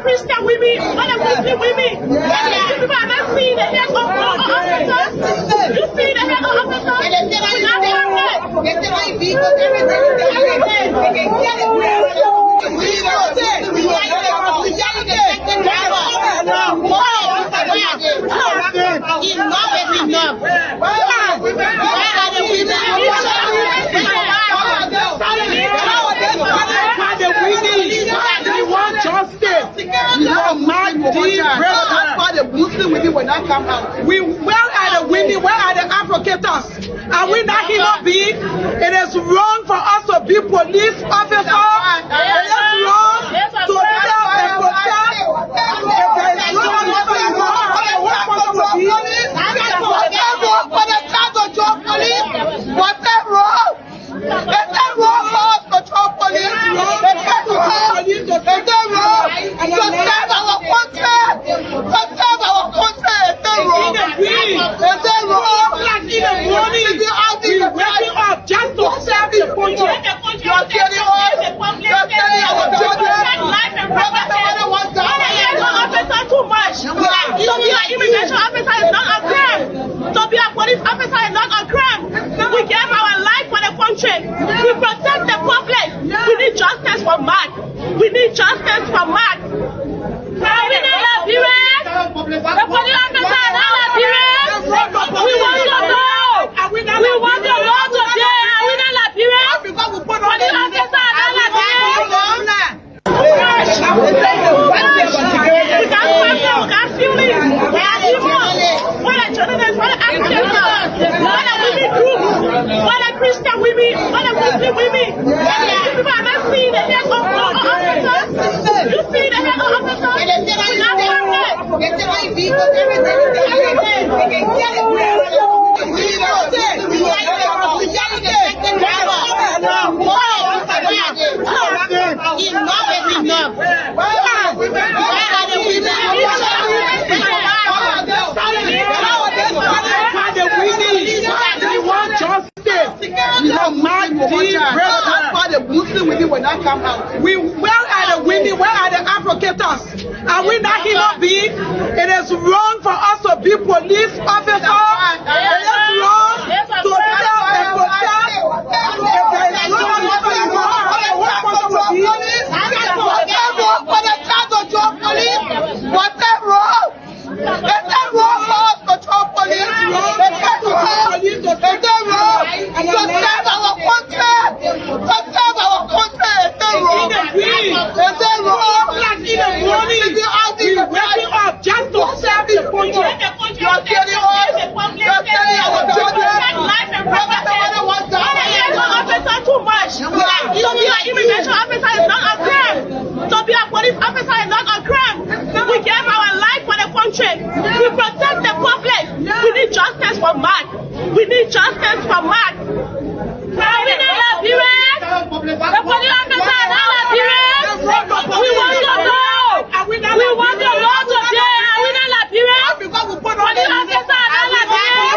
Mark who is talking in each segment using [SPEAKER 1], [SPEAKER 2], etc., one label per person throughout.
[SPEAKER 1] Christian women, what a Muslim women. People are not seeing the head of officers. You see the head of officers?
[SPEAKER 2] That's why the Muslim women will not come out. Where are the women? Where are the advocates? Are we not human beings? It is wrong for us to be police officers. It is wrong to serve and protect. If there is no officer you want to police, what's that wrong for the child to join police? What's that wrong? Is that wrong for us to join police? Is that wrong? Is that wrong? To serve our country? To serve our country? Is that wrong? Is that wrong? In the morning, we're waking up just to serve the country. You are telling us, you are telling our children,
[SPEAKER 1] too much. To be an immigration officer is not a crime. To be a police officer is not a crime. We gave our life for the country. We protect the public. We need justice for Mark. We need justice for Mark. We need LIBERIA. The police officer is not LIBERIA. We want to know. We want to know today. Are we not LIBERIA? Police officer is not LIBERIA. What a Christian women, what a Muslim women. People are not seeing the head of officers. You see the head of officers?
[SPEAKER 2] That's why the Muslim women will not come out. Where are the women? Where are the advocates? Are we not human beings? It is wrong for us to be police officers. It is wrong to serve and protect. If there is no officer you want to police, what's that wrong for the child to join police? What's that wrong? Is that wrong for us to join police? Is that wrong? Is that wrong? To serve our country? To serve our country? Is that wrong? Is that wrong? In the morning, we're waking up just to serve the country. You are telling us, you are telling our children,
[SPEAKER 1] too much. To be an immigration officer is not a crime. To be a police officer is not a crime. We gave our life for the country. We protect the public. We need justice for Mark. We need justice for Mark. We need LIBERIA. The police officer is not LIBERIA. We want to know. We want to know today. Are we not LIBERIA? Police officer is not LIBERIA.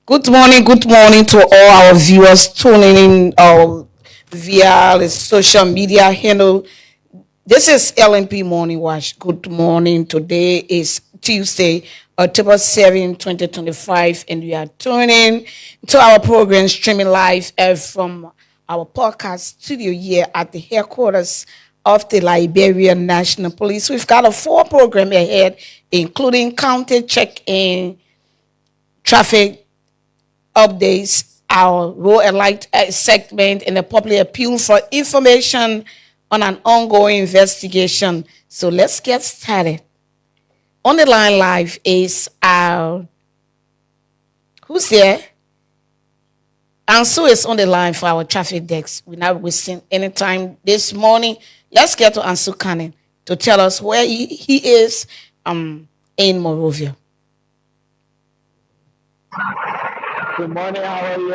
[SPEAKER 3] Good morning to all our viewers tuning in via the social media handle. This is LNP Morning Watch. Good morning. Today is Tuesday, October 7, 2025, and we are tuning to our program streaming live from our podcast studio here at the headquarters of the Liberian National Police. We've got a full program ahead, including county check-in, traffic updates, our road and light segment, and a public appeal for information on an ongoing investigation. So let's get started. On the line live is our who's there? Ansu is on the line for our traffic desk. We're not wasting any time this morning. Let's get to Ansu Cannon to tell us where he is in Morovia.
[SPEAKER 4] Good morning, how are you?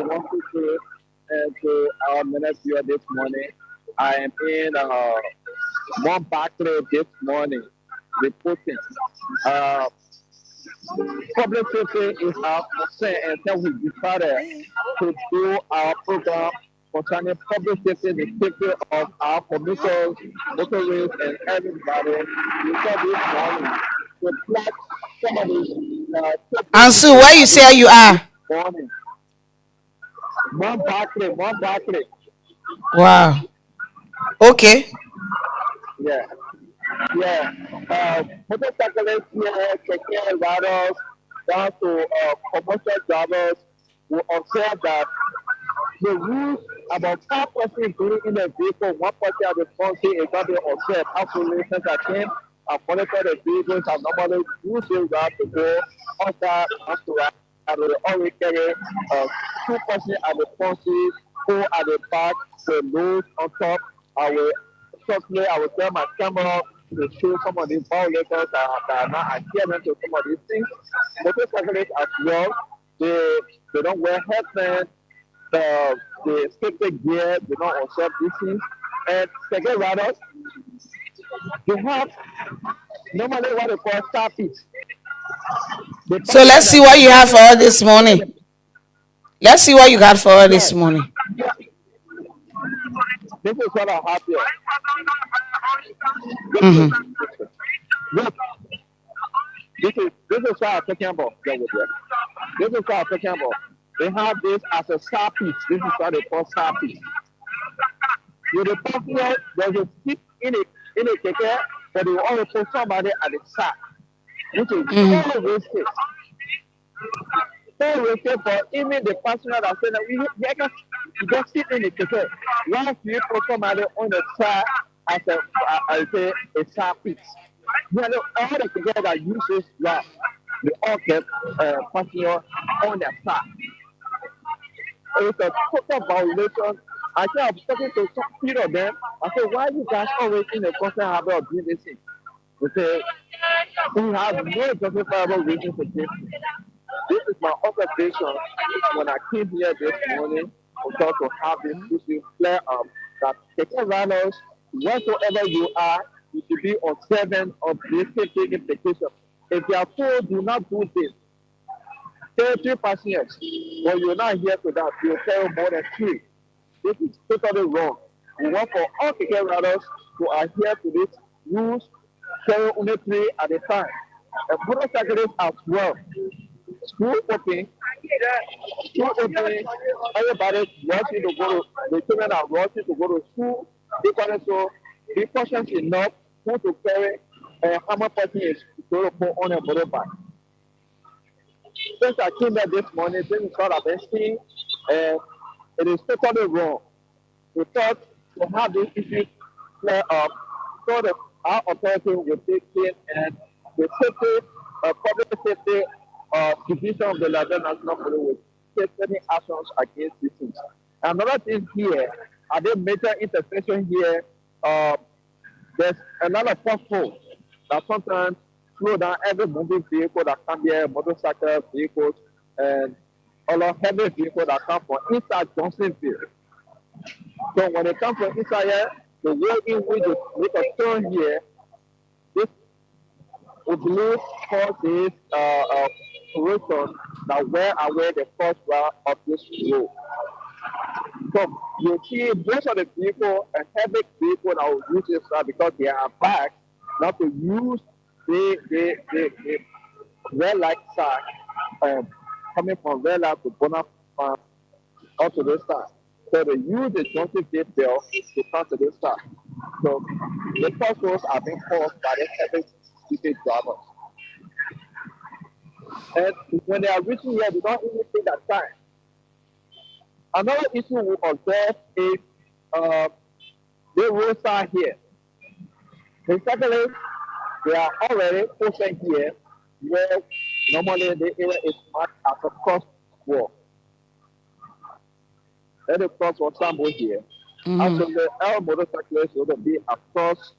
[SPEAKER 4] Welcome to our minute here this morning. I am in one battery this morning reporting. Public safety is our concern, and then we decided to do our program concerning public safety, the safety of our commuters, motorists, and everybody. We said this morning to flag some of the
[SPEAKER 3] Ansu, where you say you are?
[SPEAKER 4] morning. One battery.
[SPEAKER 3] Wow. Okay.
[SPEAKER 4] Yeah. Motorcyclists here, taking riders down to commercial drivers will observe that the rules about 5% being in the vehicle, 1% of the responsibility is not being observed. Absolutely, since I came, I monitor the vehicles. I normally use the route to go on that, onto ride. I will always carry 2% at the sponsors, 4 at the back, the loads on top. I will turn my camera to show some of these violators that are not adhering to some of these things. Motorcyclists as well, they don't wear headbands, the safety gear, they don't observe these things. And second riders, they have normally what they call star pits.
[SPEAKER 3] So let's see what you have for us this morning. Let's see what you got for us this morning.
[SPEAKER 4] This is what I have here. Look, this is what I'm talking about. This is what I'm talking about. They have this as a star pit. This is what they call star pit. With the passenger, there's a seat in a keke, but they will always put somebody at the side, which is very risky. Very risky for even the passenger that said that you just sit in the keke. Once you put somebody on the side as a side pit. You know, all the keke that use this route, they all get passenger on their side. It's a total violation. I think I was talking to some few of them. I said, why are you guys always in a constant habit of doing this thing? They say, we have no justifiable reason to do this. This is my observation when I came here this morning to have this issue clear up that taking riders, whatsoever you are, you should be observant of this safety implication. If you are told do not do this, 30 passengers, but you're not here to that, you'll tell more than 3. This is totally wrong. We want for all ticket riders to adhere to these rules, carry only 3 at a time. And motorcyclists as well. School open, everybody rushing to go to, the children are rushing to go to school. Because so, be cautious enough who to carry how much person is going to put on a motorbike. Since I came here this morning, this is what I've been seeing, and it is totally wrong. We thought to have this issue clear up so that our authority will take in and the safety, public safety division of the Liberian National Police will take any actions against these things. Another thing here, at the major intersection here, there's a lot of potholes that sometimes slow down every moving vehicle that come here, motorcycle vehicles, and other heavy vehicles that come from inside Johnsonville. So when it comes from inside here, the way in which they make a turn here, this we believe causes operation that were aware the first round of this road. So you see most of the people, a heavy people that will use this because they are back not to use the red light side coming from red light to Bonner Farm onto this side. So they use the Johnson Gate Bell to come to this side. So the first roads are being caused by the heavy duty drivers. And when they are reaching here, they don't even take that time. Another issue we observe is the roads are here. And secondly, they are already posted here where normally the area is marked as a crosswalk. Let the crosswalk sample here. Actually, our motorcyclists will be across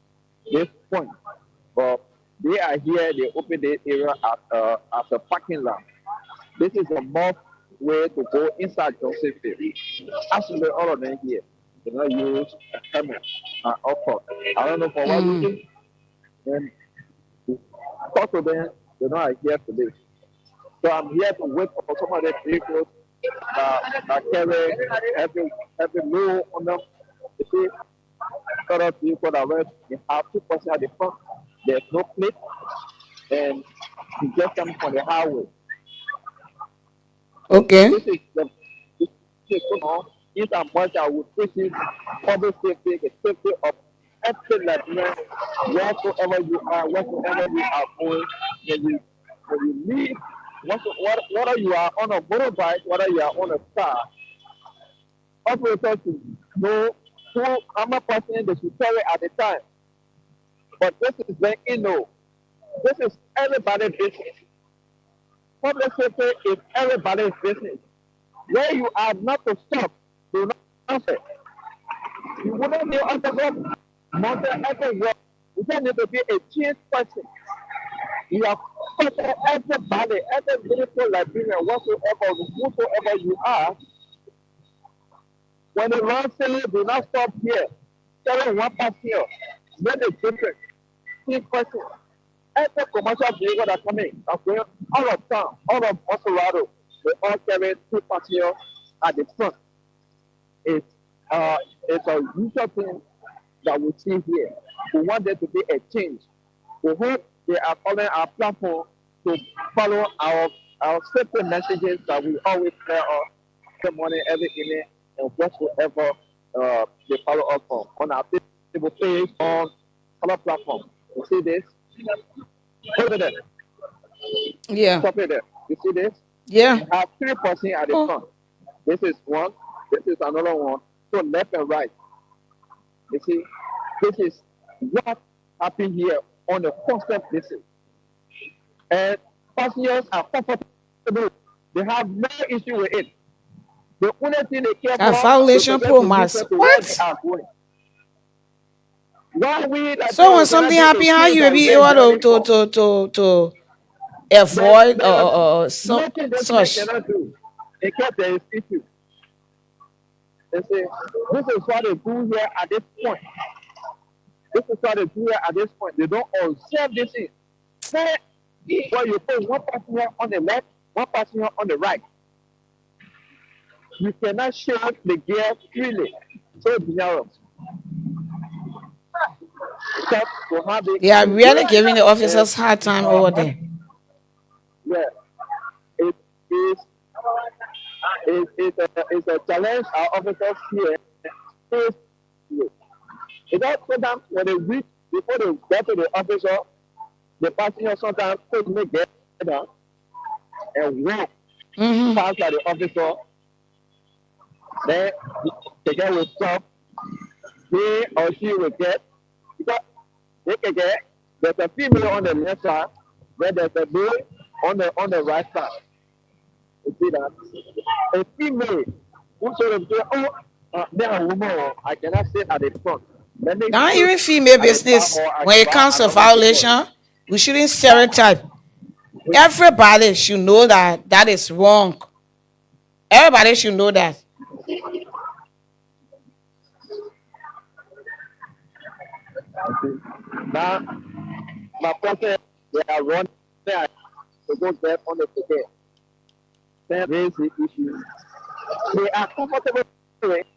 [SPEAKER 4] this point. But they are here, they open the area as a parking lot. This is a more way to go inside Joseph Field. Actually, all of them here, they not use a helmet or I don't know for what reason. And talk to them, they not here today. So I'm here to wait for some of the vehicles that carry every load on them. You see, other people that were they have 2% at the front. There's no plate, and you just come from the highway.
[SPEAKER 3] Okay.
[SPEAKER 4] This is you know, in as much as we push it, public safety, the safety of every Liberian, whatsoever you are going, when you leave, whether you are on a motorbike, whether you are on a car, operators to know how much person they should carry at the time. But this is very this is everybody's business. Public safety is everybody's business. Where you are not to stop, do not answer. You wouldn't be on the road, mountain everywhere. You don't need to be a chief person. You are everybody, every beautiful Liberian, whosoever you are. When the Lord says, do not stop here, tell one person here, make a difference. Chief person. Every commercial vehicle that come in, that's going out of town, out of Colorado, they all carry 2 passengers at the front. It's a usual thing that we see here. We want there to be a change. We hope they are following our platform to follow our simple messages that we always tell us every morning, every evening, and whatsoever they follow us on our Facebook page, on other platforms. You see this? Hold it there.
[SPEAKER 3] Yeah.
[SPEAKER 4] Stop it there. You see this?
[SPEAKER 3] Yeah.
[SPEAKER 4] We have 3 persons at the front. This is one. This is another one. So left and right. You see, this is what happened here on a constant basis. And passengers are comfortable. They have no issue with it. The only thing they care for
[SPEAKER 3] A violation
[SPEAKER 4] is
[SPEAKER 3] pro
[SPEAKER 4] to
[SPEAKER 3] mass.
[SPEAKER 4] listen to
[SPEAKER 3] What?
[SPEAKER 4] they are going. Why we like
[SPEAKER 3] So when something happen, how you will be able to avoid some
[SPEAKER 4] nothing this man
[SPEAKER 3] such?
[SPEAKER 4] cannot do. In case there is issue. They say, this is what they do here at this point. This is what they do here at this point. They don't observe this thing. Say, well, you put one passenger on the left, one passenger on the right. You cannot shift the gear freely. So dangerous.
[SPEAKER 3] They are really giving the officers hard time over there.
[SPEAKER 4] Yeah, it is. It's a challenge our officers here face with. Because sometimes when they reach, before they get to the officer, the passenger sometimes could make get down and walk past by the officer. Then the guy will stop. He or she will get, because they can get, there's a female on the left side, then there's a boy on the right side. You see that? A female who sort of say, they're a woman, I cannot sit at the front.
[SPEAKER 3] Not even female business. When it comes to violation, we shouldn't stereotype. Everybody should know that that is wrong. Everybody should know that.
[SPEAKER 4] Now, my person, they are running. to go get on the ticket. Then raise the issue. They are comfortable with it.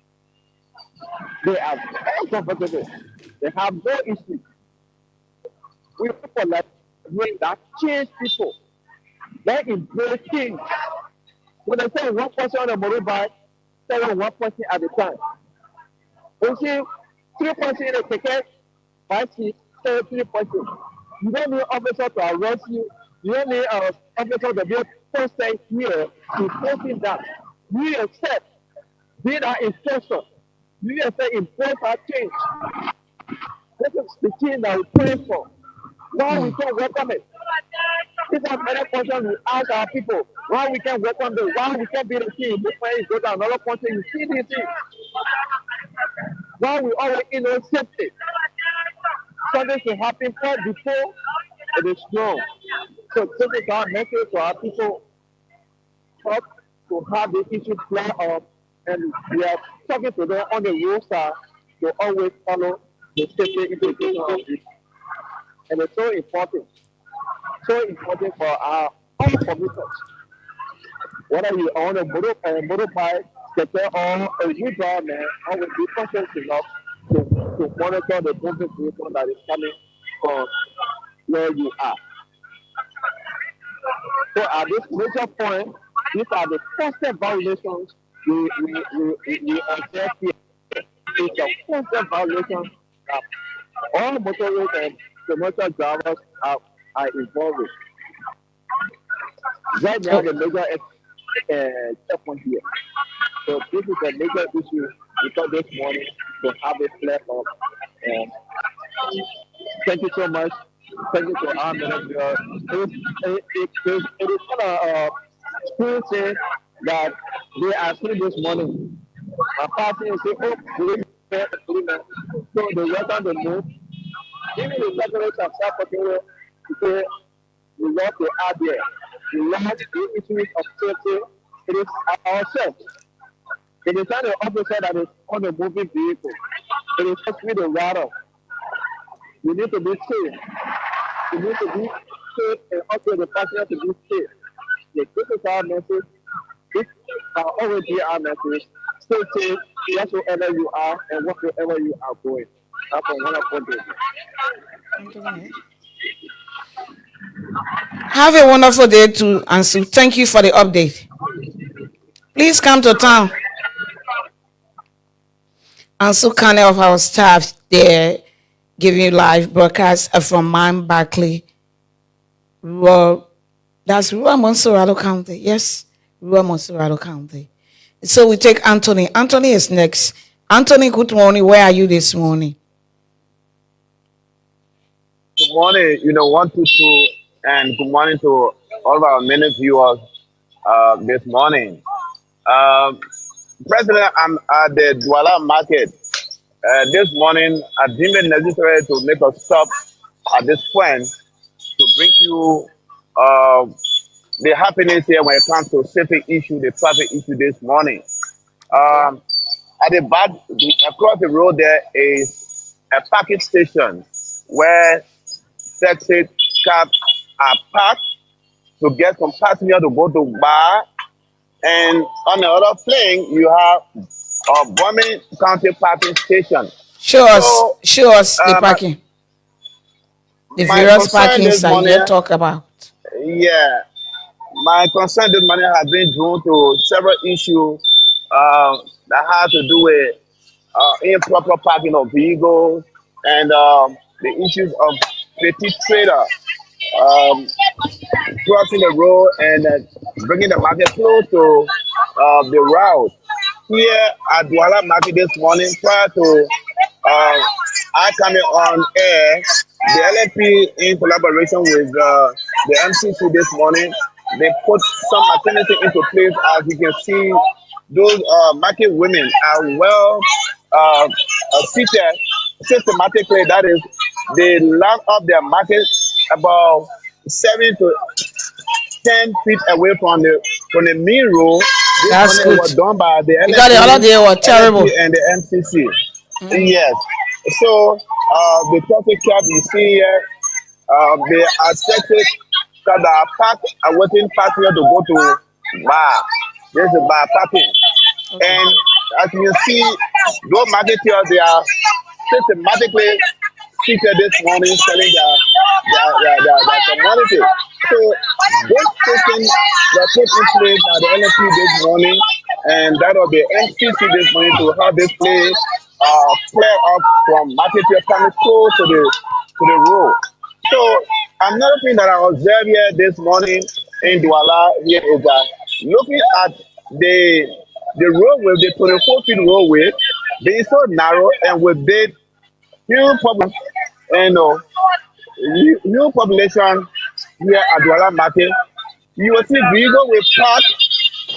[SPEAKER 4] They are very comfortable. They have no issue. We people like that change people. They embrace change. When they say one person on the motorbike, say one person at a time. You see, 3 persons in a ticket, 5 seats, 3 persons. You don't need officer to arrest you. You don't need an officer to be posted here to post it down. You yourself be that instruction. You yourself impose that change. This is the thing that we pray for. Why we can't welcome it? These are many questions we ask our people. Why we can't welcome them? Why we can't be the king? This man is go to another country. You see these things. Why we always in no safety? Something should happen first before it is known. So this is our message to our people. Talk to have the issue planned up, and we are talking to them on the roadside to always follow the safety implication of this. And it's so important for our own commitments. Whether you own a motorbike, skate, or a wheelbarrow, man, always be conscious enough to monitor the moving vehicle that is coming from where you are. So at this major point, these are the constant violations we observe here. It's a constant violation that all motorists and commercial drivers are involved with. Right now, the major checkpoint here. So this is a major issue because this morning to have a flare up. Thank you so much. Thank you to our manager. It is kind of school say that they are seeing this morning. A party and say, oh, we so they welcome the move. Even the government of South Africa say we love to add there. We love the issues of safety. It is ourselves. It is not the officer that is on the moving vehicle. It is just with the rider. We need to be safe. We need to be safe and also the passenger to be safe. This is our message. This will always be our message. Stay safe wheresoever you are and wherever you are going. That's a wonderful day.
[SPEAKER 3] Have a wonderful day too, Ansu. Thank you for the update. Please come to town. Ansu Kane of our staff there giving you live broadcast from Mount Barkley. That's rural Monserrado County. Yes, rural Monserrado County. So we take Anthony. Anthony is next. Anthony, good morning. Where are you this morning?
[SPEAKER 5] Good morning, 122, and good morning to all of our many viewers this morning. President, I'm at the Douala market. This morning, I deemed it necessary to make a stop at this point to bring you the happiness here when it comes to safety issue, the traffic issue this morning. At the back, across the road, there is a parking station where taxi cabs are parked to get some passengers to go to bar. And on the other plane, you have a Bombing County parking station.
[SPEAKER 3] Show us the parking. The various parkings that you talk about.
[SPEAKER 5] Yeah. My concern this morning has been drawn to several issues that have to do with improper parking of vehicles and the issues of petty trader crossing the road and bringing the market close to the route. Here at Douala Market this morning, prior to I coming on air, the LNP in collaboration with the MCC this morning, they put some alternative into place. As you can see, those market women are well seated systematically. That is, they line up their market about 7 to 10 feet away from the main road.
[SPEAKER 3] That's good.
[SPEAKER 5] Was done by the LNP,
[SPEAKER 3] because the other day was terrible.
[SPEAKER 5] And the MCC. Yes. So the traffic cap you see here, they are expected because they are parked awaiting passenger to go to bar. This is bar parking. And as you see, those marketeers, they are systematically seated this morning selling their commodity. So this system was put in place by the LNP this morning, and that will be MCC this morning to have this place clear up from marketeers coming close to the road. So another thing that I observed here this morning in Douala here is that looking at the roadway, the 24-feet roadway, being so narrow and with this huge problem, and new population here at Douala Market, you will see vehicles will park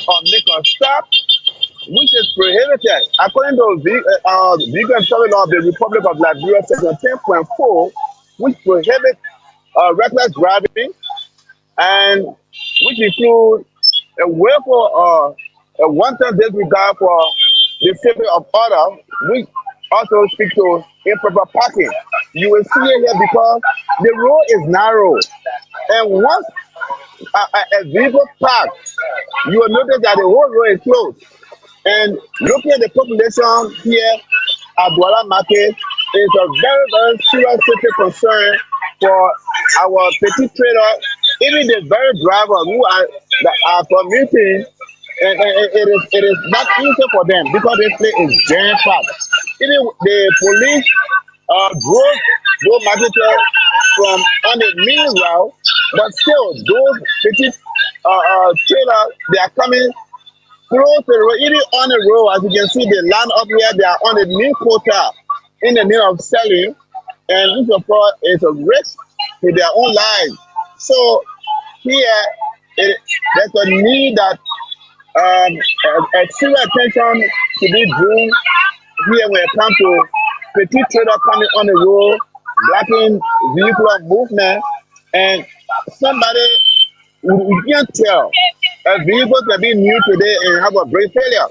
[SPEAKER 5] or make a stop, which is prohibited. According to Vehicle and Traffic Law of the Republic of Liberia, Section 10.4, which prohibits reckless driving, and which includes a willful a wanton disregard for the safety of others, which also speaks to improper parking. You will see it here because the road is narrow, and once a vehicle parks, you will notice that the whole road is closed. And looking at the population here at Douala Market is a very, very serious safety concern for our petty trader, even the very drivers who are commuting. And it is not easy for them because this place is jam packed. Even the police drove those marketers from on the main route, but still those petty trailers, they are coming close to the road, even on the road. As you can see, the land up here, they are on the main quota in the name of selling, and this of course is a risk to their own lives. So here, there's a need that extreme attention to be drawn here when it comes to petty trader coming on the road, blocking vehicular movement, and somebody, we can't tell. A vehicle can be new today and have a brake failure,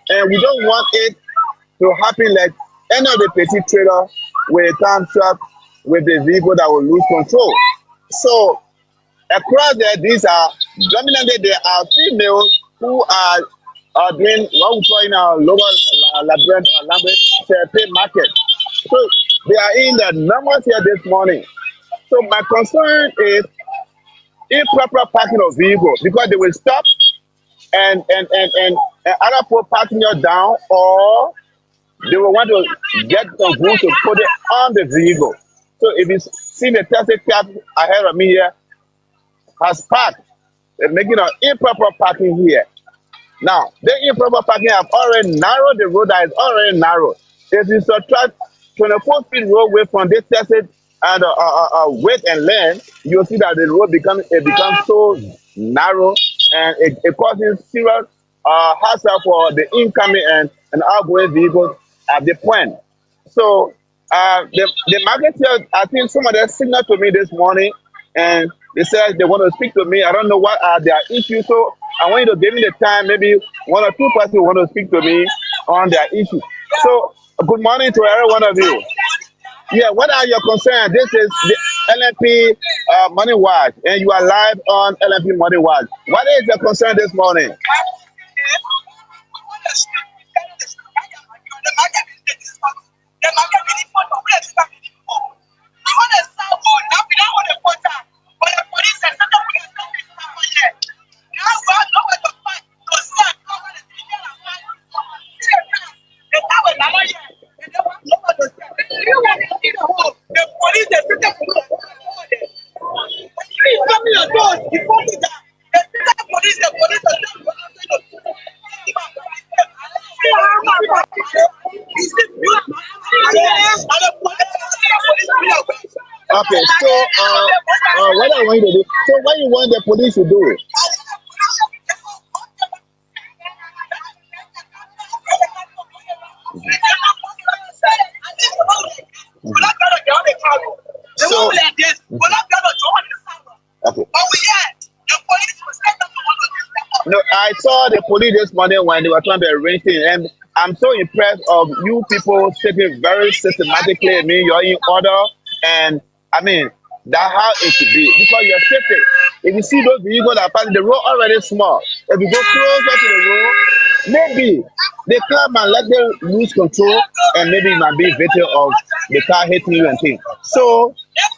[SPEAKER 5] and we don't want it to happen like any of the petty trader with a time truck with the vehicle that will lose control. So across there, these are dominantly there are females who are doing what we call in our local Liberian language pay market. So they are in the numbers here this morning. So my concern is improper parking of vehicles because they will stop and other people parking you down, or they will want to get some room to put it on the vehicle. So if you see the taxi cab ahead of me here has parked, they're making an improper parking here. Now, the improper parking have already narrowed the road that is already narrow. If you subtract 24-feet roadway from this tested and width and length, you'll see that the road becomes so narrow, and it causes serious hassle for the incoming and outgoing vehicles at the point. So the marketeers, I think some of them signaled to me this morning, and they said they want to speak to me. I don't know what are their issues, so I want you to give me the time. Maybe one or two persons want to speak to me on their issues. So good morning to every one of you. Yeah, what are your concerns? This is the LNP Money Watch, and you are live on LNP Money Watch. What is your concern this morning? Okay, so what I want you to do, so what you want the police to do? So, okay. No, I saw the police this morning when they were trying to arrange things, and I'm so impressed of you people taking very systematically. I mean, you're in order, and I mean that's how it should be because you're safety. If you see those vehicles that are passing, the road already small. If you go closer to the road, maybe they come and let them lose control, and maybe you might be victim of the car hitting you and things. So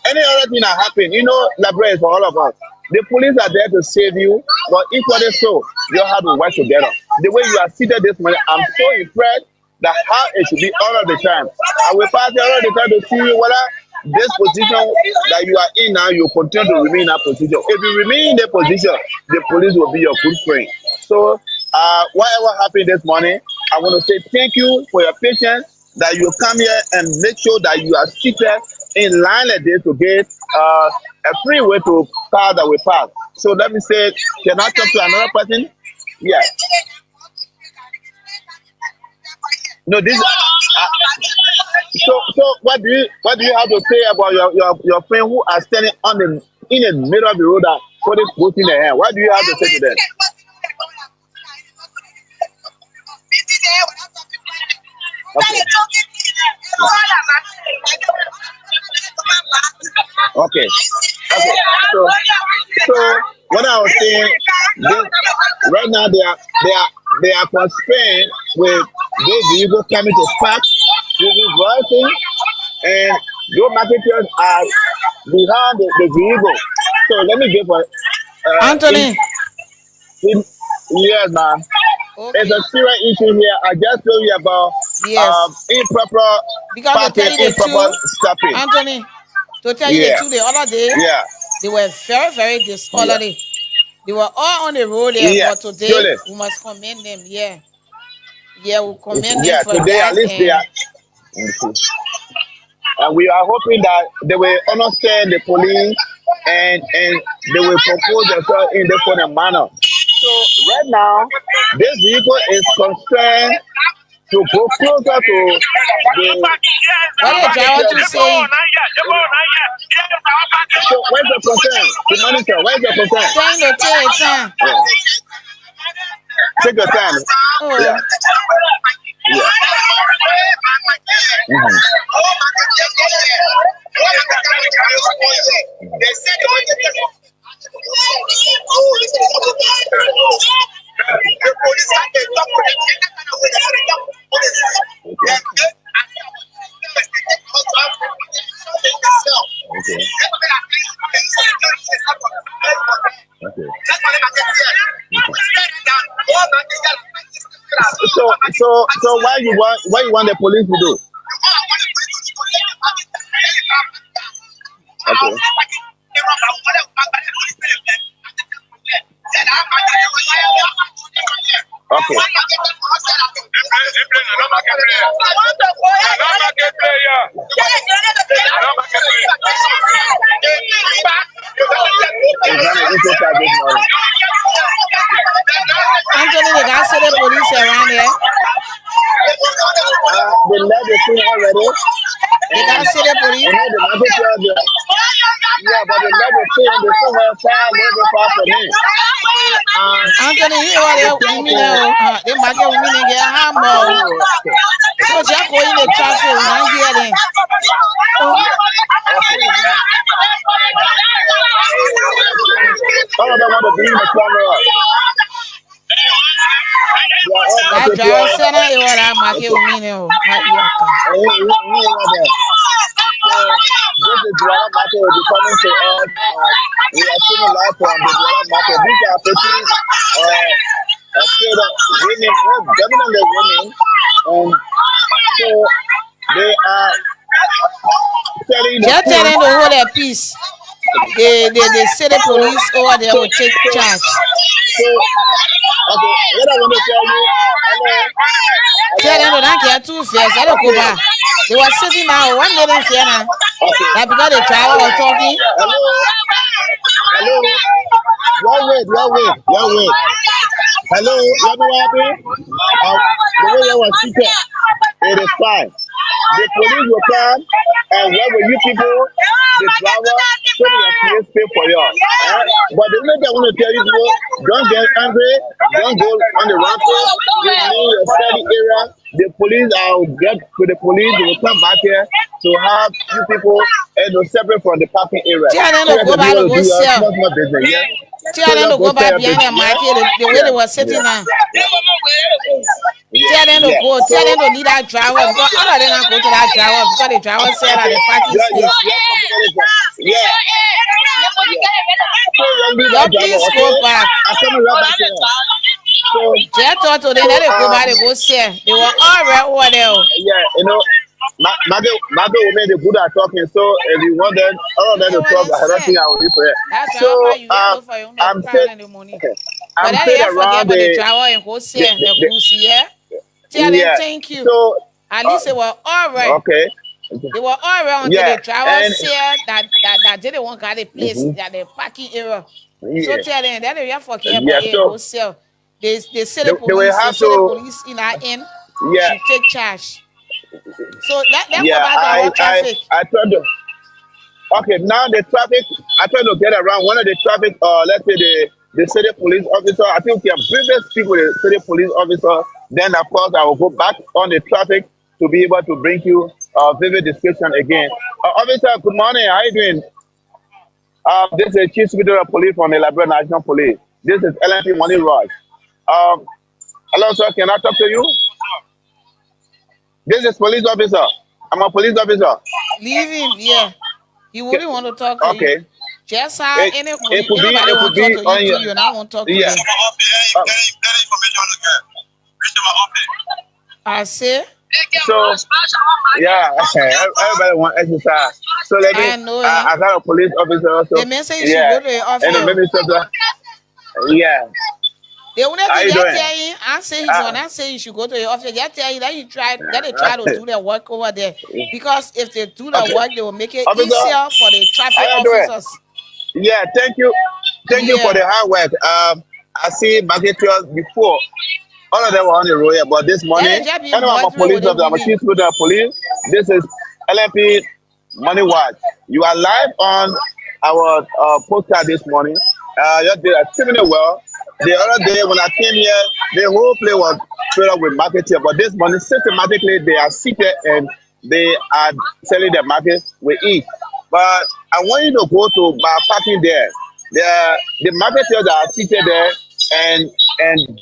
[SPEAKER 5] any other thing that happen, LIBERIA is for all of us. The police are there to save you, but equally so, you have to work together. The way you are seated this morning, I'm so impressed that how it should be all of the time. I will pass all of the time to see whether this position that you are in now, you continue to remain in that position. If you remain in that position, the police will be your good friend. So, whatever happened this morning, I want to say thank you for your patience that you come here and make sure that you are seated in line like this to get a free way to pass that we pass. So let me say, can I talk to another person? Yeah. No, this. So what do you have to say about your friend who are standing in the middle of the road and putting both in their hand? What do you have to say to them? Okay. So what I was saying, right now they are constrained with those vehicles coming to park, reversing, and your marketers are behind the vehicle. So let me give
[SPEAKER 3] Anthony.
[SPEAKER 5] Yes, man.
[SPEAKER 3] Okay.
[SPEAKER 5] It's a serious issue here. I just told you about improper
[SPEAKER 3] because
[SPEAKER 5] parking,
[SPEAKER 3] to tell you the
[SPEAKER 5] improper
[SPEAKER 3] truth,
[SPEAKER 5] stopping.
[SPEAKER 3] Anthony, to tell you the truth, the other day, they were very, very disorderly. They were all on the road there, but today
[SPEAKER 5] surely.
[SPEAKER 3] we must commend them. Yeah, we commend them for
[SPEAKER 5] today
[SPEAKER 3] that.
[SPEAKER 5] At least they are. And we are hoping that they will understand the police and they will propose themselves in different manner. So right now, this vehicle is concerned to go closer to the.
[SPEAKER 3] What the driver to say?
[SPEAKER 5] So where's the concern? The manager, where's the concern?
[SPEAKER 3] Trying to take time.
[SPEAKER 5] Yeah. Take your time.
[SPEAKER 3] Oh.
[SPEAKER 5] Yeah. So why you want the police to do? Okay.
[SPEAKER 3] Anthony, they got the police around here.
[SPEAKER 5] They left the scene already.
[SPEAKER 3] They got the police.
[SPEAKER 5] Yeah, but they left the scene. They still have far, a little bit far from me.
[SPEAKER 3] Anthony, you know what they market women and get hammer. So just go in the traffic, we don't hear them.
[SPEAKER 5] All of them want to be in the camera.
[SPEAKER 3] That driver said I what I market women.
[SPEAKER 5] This is Dwala Market will be coming to us. We are seeing live from the Dwala Market. These are pretty women, dominantly women. So they are telling
[SPEAKER 3] just tell them to hold their peace. They say the police over there will take charge.
[SPEAKER 5] So, okay, what I want to tell you,
[SPEAKER 3] tell them to not get too fast. I don't go back. They were sitting now. One minute here now. That because the driver was talking.
[SPEAKER 5] Hello. One wait. Hello, what happened? The way you were seated, it is fine. The police will come and where will you people, the driver, show me your place, pay for you. But the only thing I want to tell you people, don't get angry, don't go on the rampage, remain in your study area. The police, I'll get to the police, they will come back here to have you people separate from the parking area.
[SPEAKER 3] Tell them
[SPEAKER 5] So
[SPEAKER 3] to
[SPEAKER 5] that
[SPEAKER 3] go
[SPEAKER 5] they be
[SPEAKER 3] back to
[SPEAKER 5] able to
[SPEAKER 3] go
[SPEAKER 5] do your
[SPEAKER 3] sell.
[SPEAKER 5] small business, yeah?
[SPEAKER 3] Tell
[SPEAKER 5] So
[SPEAKER 3] them
[SPEAKER 5] you
[SPEAKER 3] to
[SPEAKER 5] go
[SPEAKER 3] go
[SPEAKER 5] sell
[SPEAKER 3] back
[SPEAKER 5] your
[SPEAKER 3] behind the
[SPEAKER 5] business, yeah?
[SPEAKER 3] market the way they were sitting now. Tell them to
[SPEAKER 5] Yeah.
[SPEAKER 3] go.
[SPEAKER 5] So,
[SPEAKER 3] Tell them to leave that driver because all of them not go to that driver because the driver said that the parking space.
[SPEAKER 5] yeah. So you leave
[SPEAKER 3] Y'all
[SPEAKER 5] that driver,
[SPEAKER 3] please
[SPEAKER 5] okay?
[SPEAKER 3] go back.
[SPEAKER 5] I'm coming right back here. So,
[SPEAKER 3] Just talk to them. Let them go back. They go sell. They were all right over there.
[SPEAKER 5] yeah, you know, Mother women, the good at talking. So if you want them, all of
[SPEAKER 3] You
[SPEAKER 5] them
[SPEAKER 3] hear
[SPEAKER 5] to
[SPEAKER 3] what
[SPEAKER 5] talk,
[SPEAKER 3] they
[SPEAKER 5] I don't
[SPEAKER 3] say?
[SPEAKER 5] think I will be for it.
[SPEAKER 3] That
[SPEAKER 5] So
[SPEAKER 3] driver, you ain't look for him to
[SPEAKER 5] I'm
[SPEAKER 3] pile
[SPEAKER 5] sit,
[SPEAKER 3] in the money. But
[SPEAKER 5] I'm
[SPEAKER 3] then
[SPEAKER 5] sitting
[SPEAKER 3] they forget
[SPEAKER 5] around
[SPEAKER 3] about the driver and go sell the goose, yeah? Tell them
[SPEAKER 5] yeah.
[SPEAKER 3] thank you.
[SPEAKER 5] So
[SPEAKER 3] At least they were all right.
[SPEAKER 5] okay,
[SPEAKER 3] They were all right until
[SPEAKER 5] yeah,
[SPEAKER 3] the driver
[SPEAKER 5] and
[SPEAKER 3] said that they didn't want got a place,
[SPEAKER 5] mhm,
[SPEAKER 3] that the parking area. So
[SPEAKER 5] yeah,
[SPEAKER 3] tell them that they just forget about
[SPEAKER 5] yeah.
[SPEAKER 3] it and go
[SPEAKER 5] So
[SPEAKER 3] sell. They say
[SPEAKER 5] they will
[SPEAKER 3] they
[SPEAKER 5] have
[SPEAKER 3] say the
[SPEAKER 5] to,
[SPEAKER 3] police in our end
[SPEAKER 5] yeah,
[SPEAKER 3] should take charge. So let's go
[SPEAKER 5] yeah.
[SPEAKER 3] back to our traffic.
[SPEAKER 5] I told them. Okay, now the traffic, I try to get around one of the traffic, let's say the city police officer. I think we can briefly speak with the city police officer. Then, of course, I will go back on the traffic to be able to bring you a vivid description again. Officer, good morning. How are you doing? This is Chief Secretary of Police from the Liberian National Police. This is LNP Money Rush. Um, hello, sir. Can I talk to you? This is police officer. I'm a police officer.
[SPEAKER 3] Leave him, yeah. He wouldn't want to talk to you.
[SPEAKER 5] Okay.
[SPEAKER 3] Just how
[SPEAKER 5] It,
[SPEAKER 3] anybody
[SPEAKER 5] it could
[SPEAKER 3] want to
[SPEAKER 5] be
[SPEAKER 3] talk to you
[SPEAKER 5] on
[SPEAKER 3] too,
[SPEAKER 5] your,
[SPEAKER 3] you not want to talk to
[SPEAKER 5] yeah.
[SPEAKER 3] them. I say,
[SPEAKER 5] So yeah, everybody want exercise. So let me.
[SPEAKER 3] I know him.
[SPEAKER 5] I got a police officer
[SPEAKER 3] The
[SPEAKER 5] also.
[SPEAKER 3] man say you should
[SPEAKER 5] Yeah,
[SPEAKER 3] go to the
[SPEAKER 5] and a
[SPEAKER 3] office.
[SPEAKER 5] minister. Yeah.
[SPEAKER 3] They will not
[SPEAKER 5] How you
[SPEAKER 3] just
[SPEAKER 5] doing?
[SPEAKER 3] tell him, I say he
[SPEAKER 5] Uh,
[SPEAKER 3] gonna say you should go to the office. Just tell you that they try to do their work over there. Because if they do the
[SPEAKER 5] okay,
[SPEAKER 3] work, they will make it
[SPEAKER 5] officer.
[SPEAKER 3] easier for the
[SPEAKER 5] How
[SPEAKER 3] traffic
[SPEAKER 5] you doing?
[SPEAKER 3] officers.
[SPEAKER 5] Yeah, thank you. Thank you for
[SPEAKER 3] Yeah.
[SPEAKER 5] the hard work. I see marketers before. All of them were on the road, but this
[SPEAKER 3] That
[SPEAKER 5] morning,
[SPEAKER 3] is just be
[SPEAKER 5] I'm a
[SPEAKER 3] bothering
[SPEAKER 5] police
[SPEAKER 3] with the
[SPEAKER 5] officer, I'm a
[SPEAKER 3] women.
[SPEAKER 5] chief security of police. This is LMP Money Watch. You are live on our postcard this morning. You did extremely well. The other day when I came here, the whole place was filled up with marketeers, but this morning, systematically, they are seated and they are selling their market with ease. But I want you to go to by parking there. The marketers that are seated there and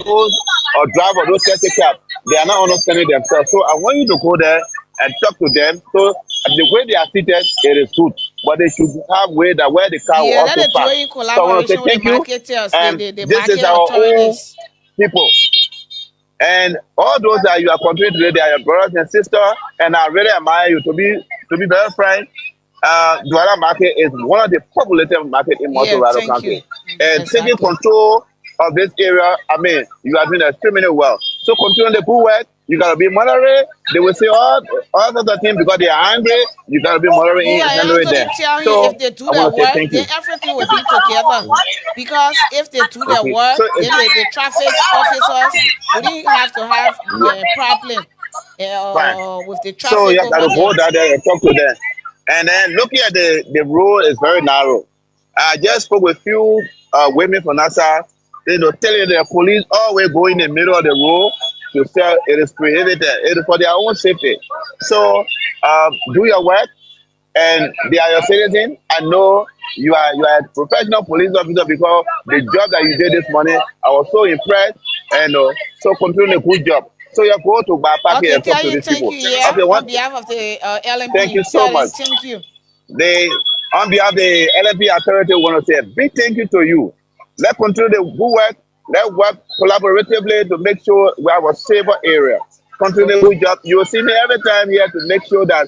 [SPEAKER 5] those or driver, those taxi cab, they are not understanding themselves. So I want you to go there and talk to them. So the way they are seated, it is good. But they should have way that where the car will
[SPEAKER 3] Yeah, that
[SPEAKER 5] also
[SPEAKER 3] they do
[SPEAKER 5] park.
[SPEAKER 3] it in
[SPEAKER 5] So I want to say
[SPEAKER 3] collaboration with the
[SPEAKER 5] thank you.
[SPEAKER 3] marketers,
[SPEAKER 5] And
[SPEAKER 3] the
[SPEAKER 5] this is
[SPEAKER 3] market
[SPEAKER 5] our own
[SPEAKER 3] authorities.
[SPEAKER 5] people. And all those that you are contributing today, they are your brothers and sisters, and I really admire you to be very frank. Douala market is one of the populated market in
[SPEAKER 3] Yeah,
[SPEAKER 5] Montreal
[SPEAKER 3] thank you.
[SPEAKER 5] County. And taking
[SPEAKER 3] Exactly.
[SPEAKER 5] control of this area, I mean, you are doing extremely well. So continue the good work. You gotta be moderate. They will say all sorts of things because they are angry. You gotta be moderate in
[SPEAKER 3] Yeah, and
[SPEAKER 5] handling them.
[SPEAKER 3] Anthony tell him
[SPEAKER 5] So
[SPEAKER 3] if they do
[SPEAKER 5] I
[SPEAKER 3] their
[SPEAKER 5] want to say
[SPEAKER 3] work,
[SPEAKER 5] thank
[SPEAKER 3] then
[SPEAKER 5] you.
[SPEAKER 3] everything will be together. Because if they do their
[SPEAKER 5] Okay.
[SPEAKER 3] work,
[SPEAKER 5] So
[SPEAKER 3] then the traffic officers wouldn't have to have a problem
[SPEAKER 5] fine.
[SPEAKER 3] with the
[SPEAKER 5] So
[SPEAKER 3] traffic
[SPEAKER 5] you got
[SPEAKER 3] over
[SPEAKER 5] to
[SPEAKER 3] there.
[SPEAKER 5] go down there and talk to them. And then looking at the road is very narrow. I just spoke with few women from NASA. They know telling the police always go in the middle of the road to sell. It is prohibited. It is for their own safety. So do your work, and they are your citizen. I know you are a professional police officer because the job that you did this morning, I was so impressed, and so continue a good job. So you go to Bapaki
[SPEAKER 3] Okay,
[SPEAKER 5] and talk
[SPEAKER 3] tell
[SPEAKER 5] to
[SPEAKER 3] you
[SPEAKER 5] these
[SPEAKER 3] thank
[SPEAKER 5] people.
[SPEAKER 3] you, yeah,
[SPEAKER 5] Okay,
[SPEAKER 3] on
[SPEAKER 5] one.
[SPEAKER 3] behalf of the
[SPEAKER 5] Thank you
[SPEAKER 3] LMP.
[SPEAKER 5] so
[SPEAKER 3] Tell them
[SPEAKER 5] much.
[SPEAKER 3] thank you.
[SPEAKER 5] They, on behalf of the LFB authority, want to say a big thank you to you. Let's continue the good work. Let's work collaboratively to make sure we have a safer area. Continue the
[SPEAKER 3] Okay.
[SPEAKER 5] good job. You will see me every time here to make sure that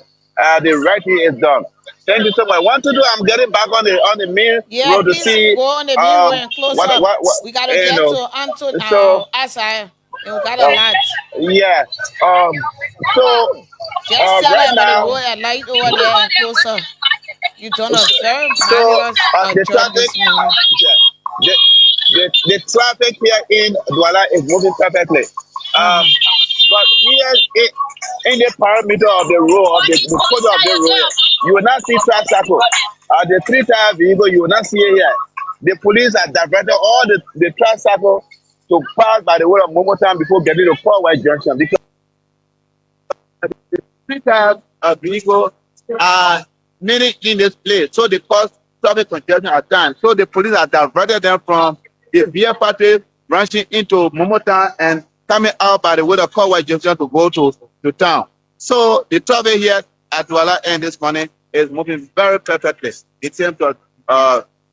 [SPEAKER 5] the right thing is done. Thank you so much. What to do? I'm getting back on the main
[SPEAKER 3] Yeah,
[SPEAKER 5] road to
[SPEAKER 3] please
[SPEAKER 5] see
[SPEAKER 3] go on the main road and close up.
[SPEAKER 5] what
[SPEAKER 3] We gotta
[SPEAKER 5] you
[SPEAKER 3] get
[SPEAKER 5] know.
[SPEAKER 3] to Anton
[SPEAKER 5] So
[SPEAKER 3] Asai, and we got a
[SPEAKER 5] uh,
[SPEAKER 3] lot.
[SPEAKER 5] yeah. So
[SPEAKER 3] Just tell
[SPEAKER 5] right
[SPEAKER 3] them about the
[SPEAKER 5] now.
[SPEAKER 3] road at light over there and closer. You done a very
[SPEAKER 5] So
[SPEAKER 3] marvelous
[SPEAKER 5] the
[SPEAKER 3] job
[SPEAKER 5] traffic,
[SPEAKER 3] this morning.
[SPEAKER 5] the, the traffic here in Douala is moving perfectly.
[SPEAKER 3] Uh-huh.
[SPEAKER 5] But here in the perimeter of the road, the corner of the road, you will not see traffic circle. The three-tire vehicle, you will not see it here. The police are diverted all the traffic circle to pass by the way of Momotown before getting to Port West Junction because three-tire vehicle
[SPEAKER 4] many in this place, so they cause traffic congestion at times. So the police have diverted them from the beer party, branching into Momotown and coming out by the way of Conway Junction to go to town. So the traffic here at Douala end this morning is moving very perfectly in terms of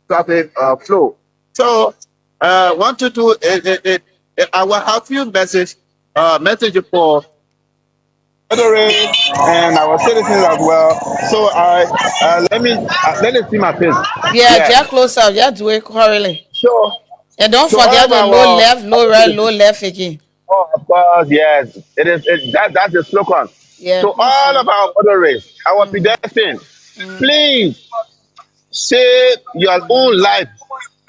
[SPEAKER 4] traffic flow. So 122, I will have few message for and our citizens as well. So let me see my face.
[SPEAKER 3] Yeah, just close up. Just do it correctly.
[SPEAKER 5] So
[SPEAKER 3] And don't
[SPEAKER 5] all
[SPEAKER 3] forget
[SPEAKER 5] of
[SPEAKER 3] to low
[SPEAKER 5] our
[SPEAKER 3] left, low right, low left again.
[SPEAKER 5] oh, of course, yes, that's the slogan.
[SPEAKER 3] Yeah,
[SPEAKER 5] So
[SPEAKER 3] please.
[SPEAKER 5] all of our motorists, our pedestrians, please save your own life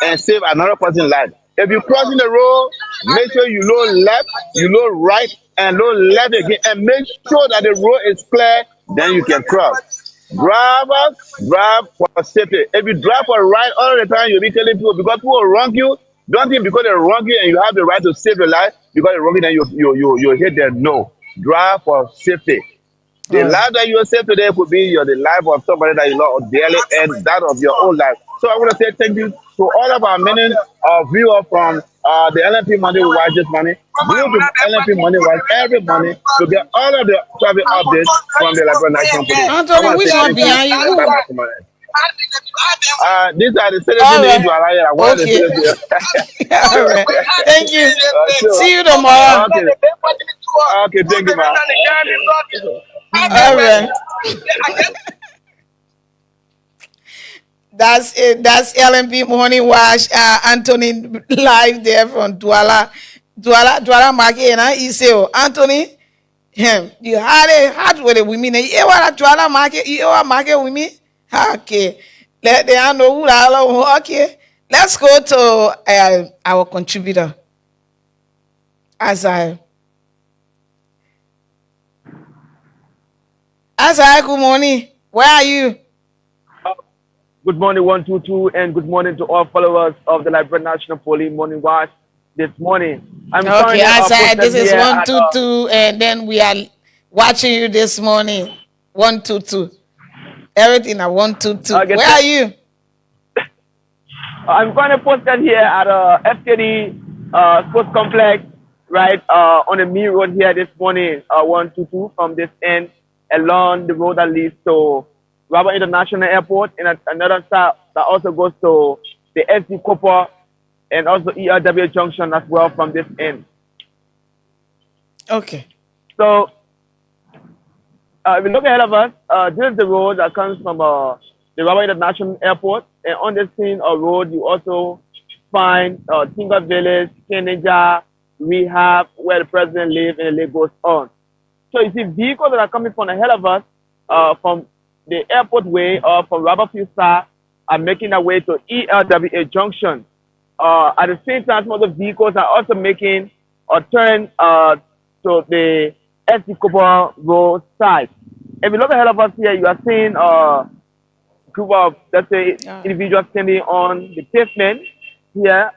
[SPEAKER 5] and save another person's life. If you're crossing the road, make sure you look left, you look right, and look left again, and make sure that the road is clear, then you can cross. Drivers, drive for safety. If you drive for a ride all the time, you'll be telling people because people will wrong you. Don't think because they wrong you and you have the right to save your life, because they wrong you, then you hit them. No. Drive for safety. The life that you save today could be the life of somebody that you love dearly and that of your own life. So I want to say thank you to all of our many viewers from the LNP Money We Watch this morning. View the LNP Money Watch every morning to get all of the traffic updates from the Liberian National Police. I
[SPEAKER 3] Anthony,
[SPEAKER 5] want to
[SPEAKER 3] which
[SPEAKER 5] say
[SPEAKER 3] one
[SPEAKER 5] thank you.
[SPEAKER 3] behind you?
[SPEAKER 5] Bye bye for my end. These are the citizens
[SPEAKER 3] All
[SPEAKER 5] in
[SPEAKER 3] right.
[SPEAKER 5] Douala here. One of the
[SPEAKER 3] Okay.
[SPEAKER 5] citizens.
[SPEAKER 3] All right. Thank you.
[SPEAKER 5] So,
[SPEAKER 3] See you tomorrow.
[SPEAKER 5] okay. Okay, thank you, man.
[SPEAKER 3] All right. That's it. That's LMP Morning Wash. Anthony live there from Douala Market. And he say, oh, Anthony, you had a hard with it with me. You want to Douala Market? You want market with me? Okay. Let them know who I okay. Let's go to our contributor. Azai, good morning. Where are you?
[SPEAKER 6] Good morning, 122, and good morning to all followers of the Liberian National Police Morning Watch this morning. I'm
[SPEAKER 3] Okay, Azai,
[SPEAKER 6] posted
[SPEAKER 3] this is
[SPEAKER 6] here
[SPEAKER 3] 122, and then we are watching you this morning. 122. Everything at 122. Where are you?
[SPEAKER 6] I'm going to posted here at FKD Sports Complex, right on the main road here this morning, 122 from this end along the road that leads to Rabba International Airport, and another side that also goes to the SC Copper and also ERW Junction as well from this end.
[SPEAKER 3] Okay.
[SPEAKER 6] So if you look ahead of us, this is the road that comes from the Rabba International Airport, and on this scene road you also find Tinga Village, Kenija, Rehab, where the president lives, and the list goes on. So you see vehicles that are coming from ahead of us from the airport way or from Rubberfield side are making their way to ELWA Junction. At the same time, some of the vehicles are also making a turn to the SC Cooper Road side. If you look ahead of us here, you are seeing a group of, let's say, individuals standing on the pavement here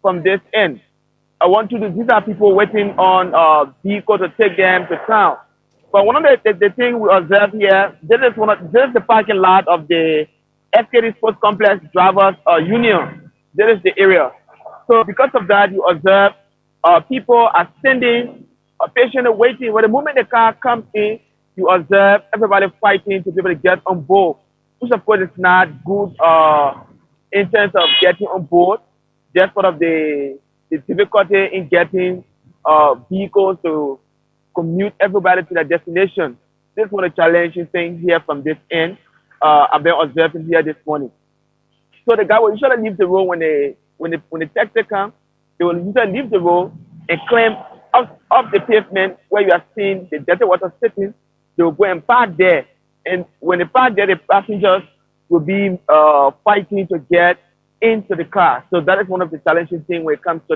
[SPEAKER 6] from this end. These are people waiting on vehicles to take them to town. But one of the things we observe here, this is the parking lot of the FKD Sports Complex Drivers Union. This is the area. So because of that, you observe people are standing, patiently waiting. When the moment the car comes in, you observe everybody fighting to be able to get on board, which of course is not good in terms of getting on board, just sort of the difficulty in getting vehicles to commute everybody to their destination. This is one of the challenging things here from this end. I've been observing here this morning. So the guy will usually leave the road when the taxi comes. They will usually leave the road and climb up the pavement where you are seeing the dirty water sitting. They will go and park there. And when they park there, the passengers will be fighting to get into the car. So that is one of the challenging things when it comes to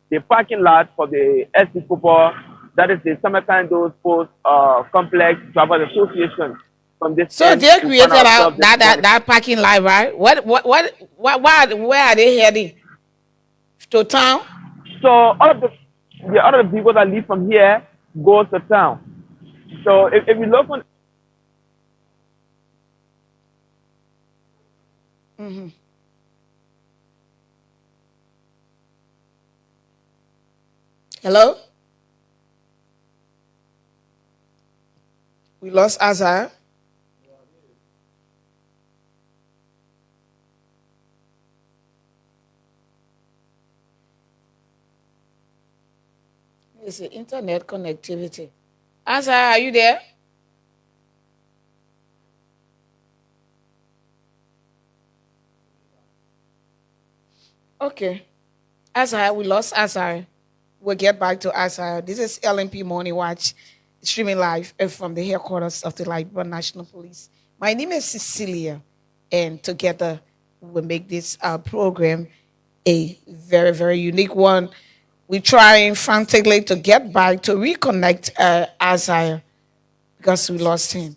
[SPEAKER 6] the parking lot for the SC Cooper. That is the Summertime Those Post Complex Drivers Association. From this
[SPEAKER 3] so they created that parking lot, right? Where are they heading? To town?
[SPEAKER 6] So all of the other vehicles that leave from here goes to town. So if you look on
[SPEAKER 3] Hello? We lost Azar. It's the internet connectivity. Azar, are you there? Okay. Azar, we lost Azar. We'll get back to Azar. This is LMP Morning Watch, streaming live from the headquarters of the Liberian National Police. My name is Cecilia, and together we will make this program a very, very unique one. We're trying frantically to get back to reconnect Azar because we lost him.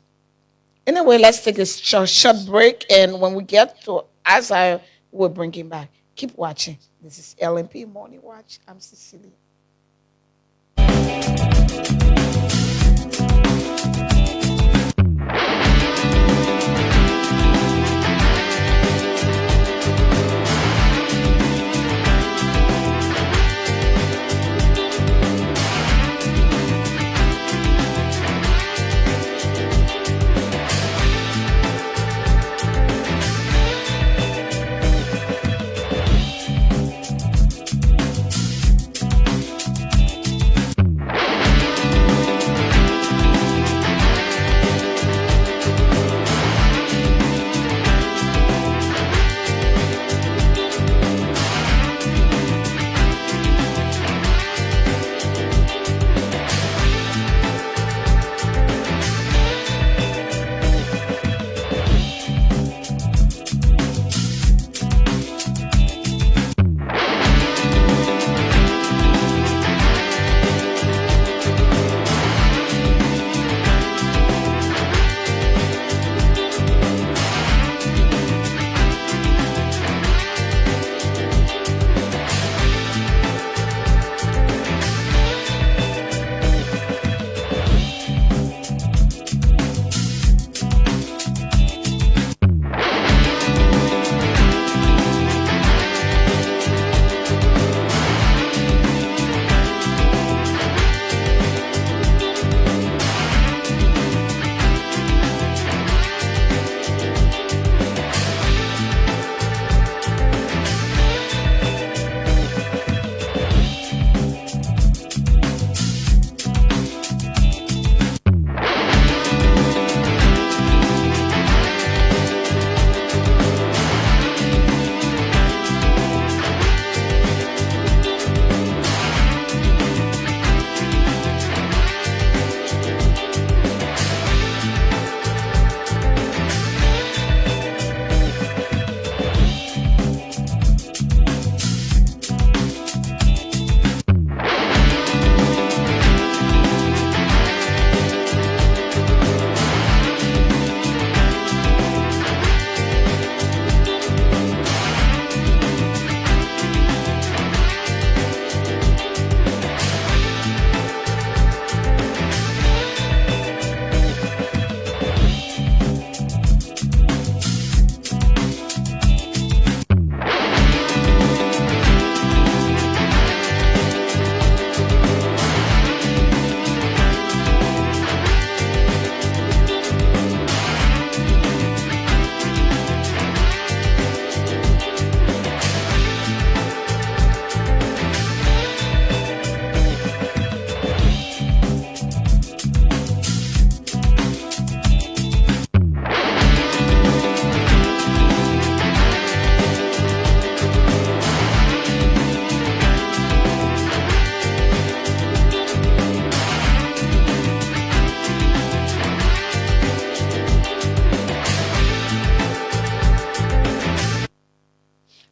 [SPEAKER 3] Anyway, let's take a short break, and when we get to Azar, we'll bring him back. Keep watching. This is LMP Morning Watch. I'm Cecilia.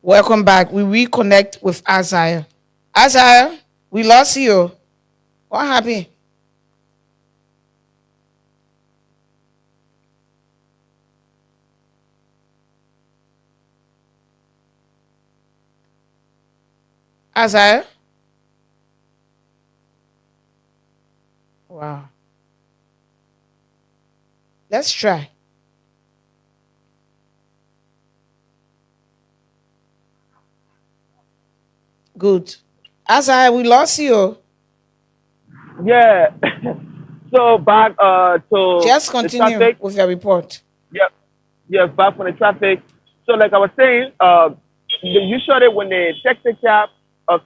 [SPEAKER 3] Welcome back. We reconnect with Azar. Azar, we lost you. What happened? Azar? Wow. Let's try. Good. Asa, we lost you.
[SPEAKER 6] Yeah. So back to
[SPEAKER 3] Just
[SPEAKER 6] the
[SPEAKER 3] continue
[SPEAKER 6] traffic.
[SPEAKER 3] with your report.
[SPEAKER 6] Yep. Yes, back from the traffic. So like I was saying, usually when the taxi cab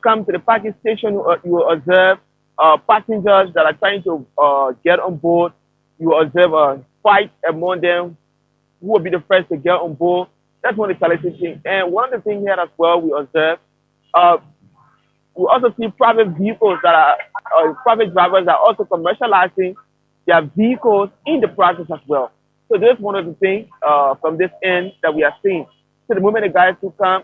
[SPEAKER 6] come to the parking station, you will observe passengers that are trying to get on board. You will observe a fight among them. Who will be the first to get on board? That's one of the challenging things. And one of the things here as well we observe, uh, we also see private vehicles that are private drivers are also commercializing their vehicles in the process as well. So this is one of the things from this end that we are seeing. So the moment the guys who come,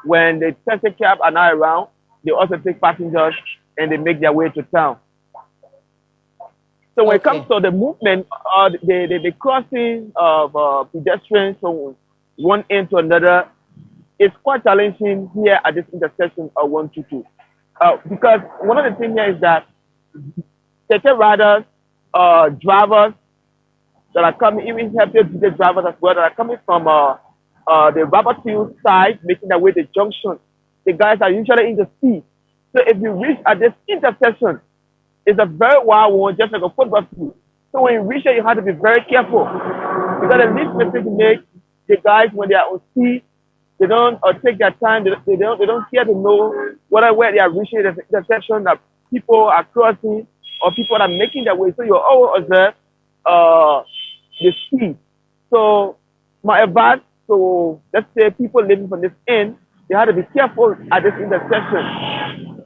[SPEAKER 6] when the taxi cab are not around, they also take passengers and they make their way to town. So when it comes
[SPEAKER 3] Okay.
[SPEAKER 6] to the movement, the crossing of pedestrians from one end to another, it's quite challenging here at this intersection of 122. Because one of the things here is that taxi riders, drivers that are coming, even heavy duty drivers as well, that are coming from the rubber field side, making their way to junction. The guys are usually in the sea. So if you reach at this intersection, it's a very wild one, just like a football field. So when you reach it, you have to be very careful. Because the least mistake you make, the guys, when they are on sea, they don't take their time. They don't care to know where they are reaching the intersection that people are crossing or people are making their way. So you always observe the speed. So my advice to, let's say, people living from this end, they have to be careful at this intersection.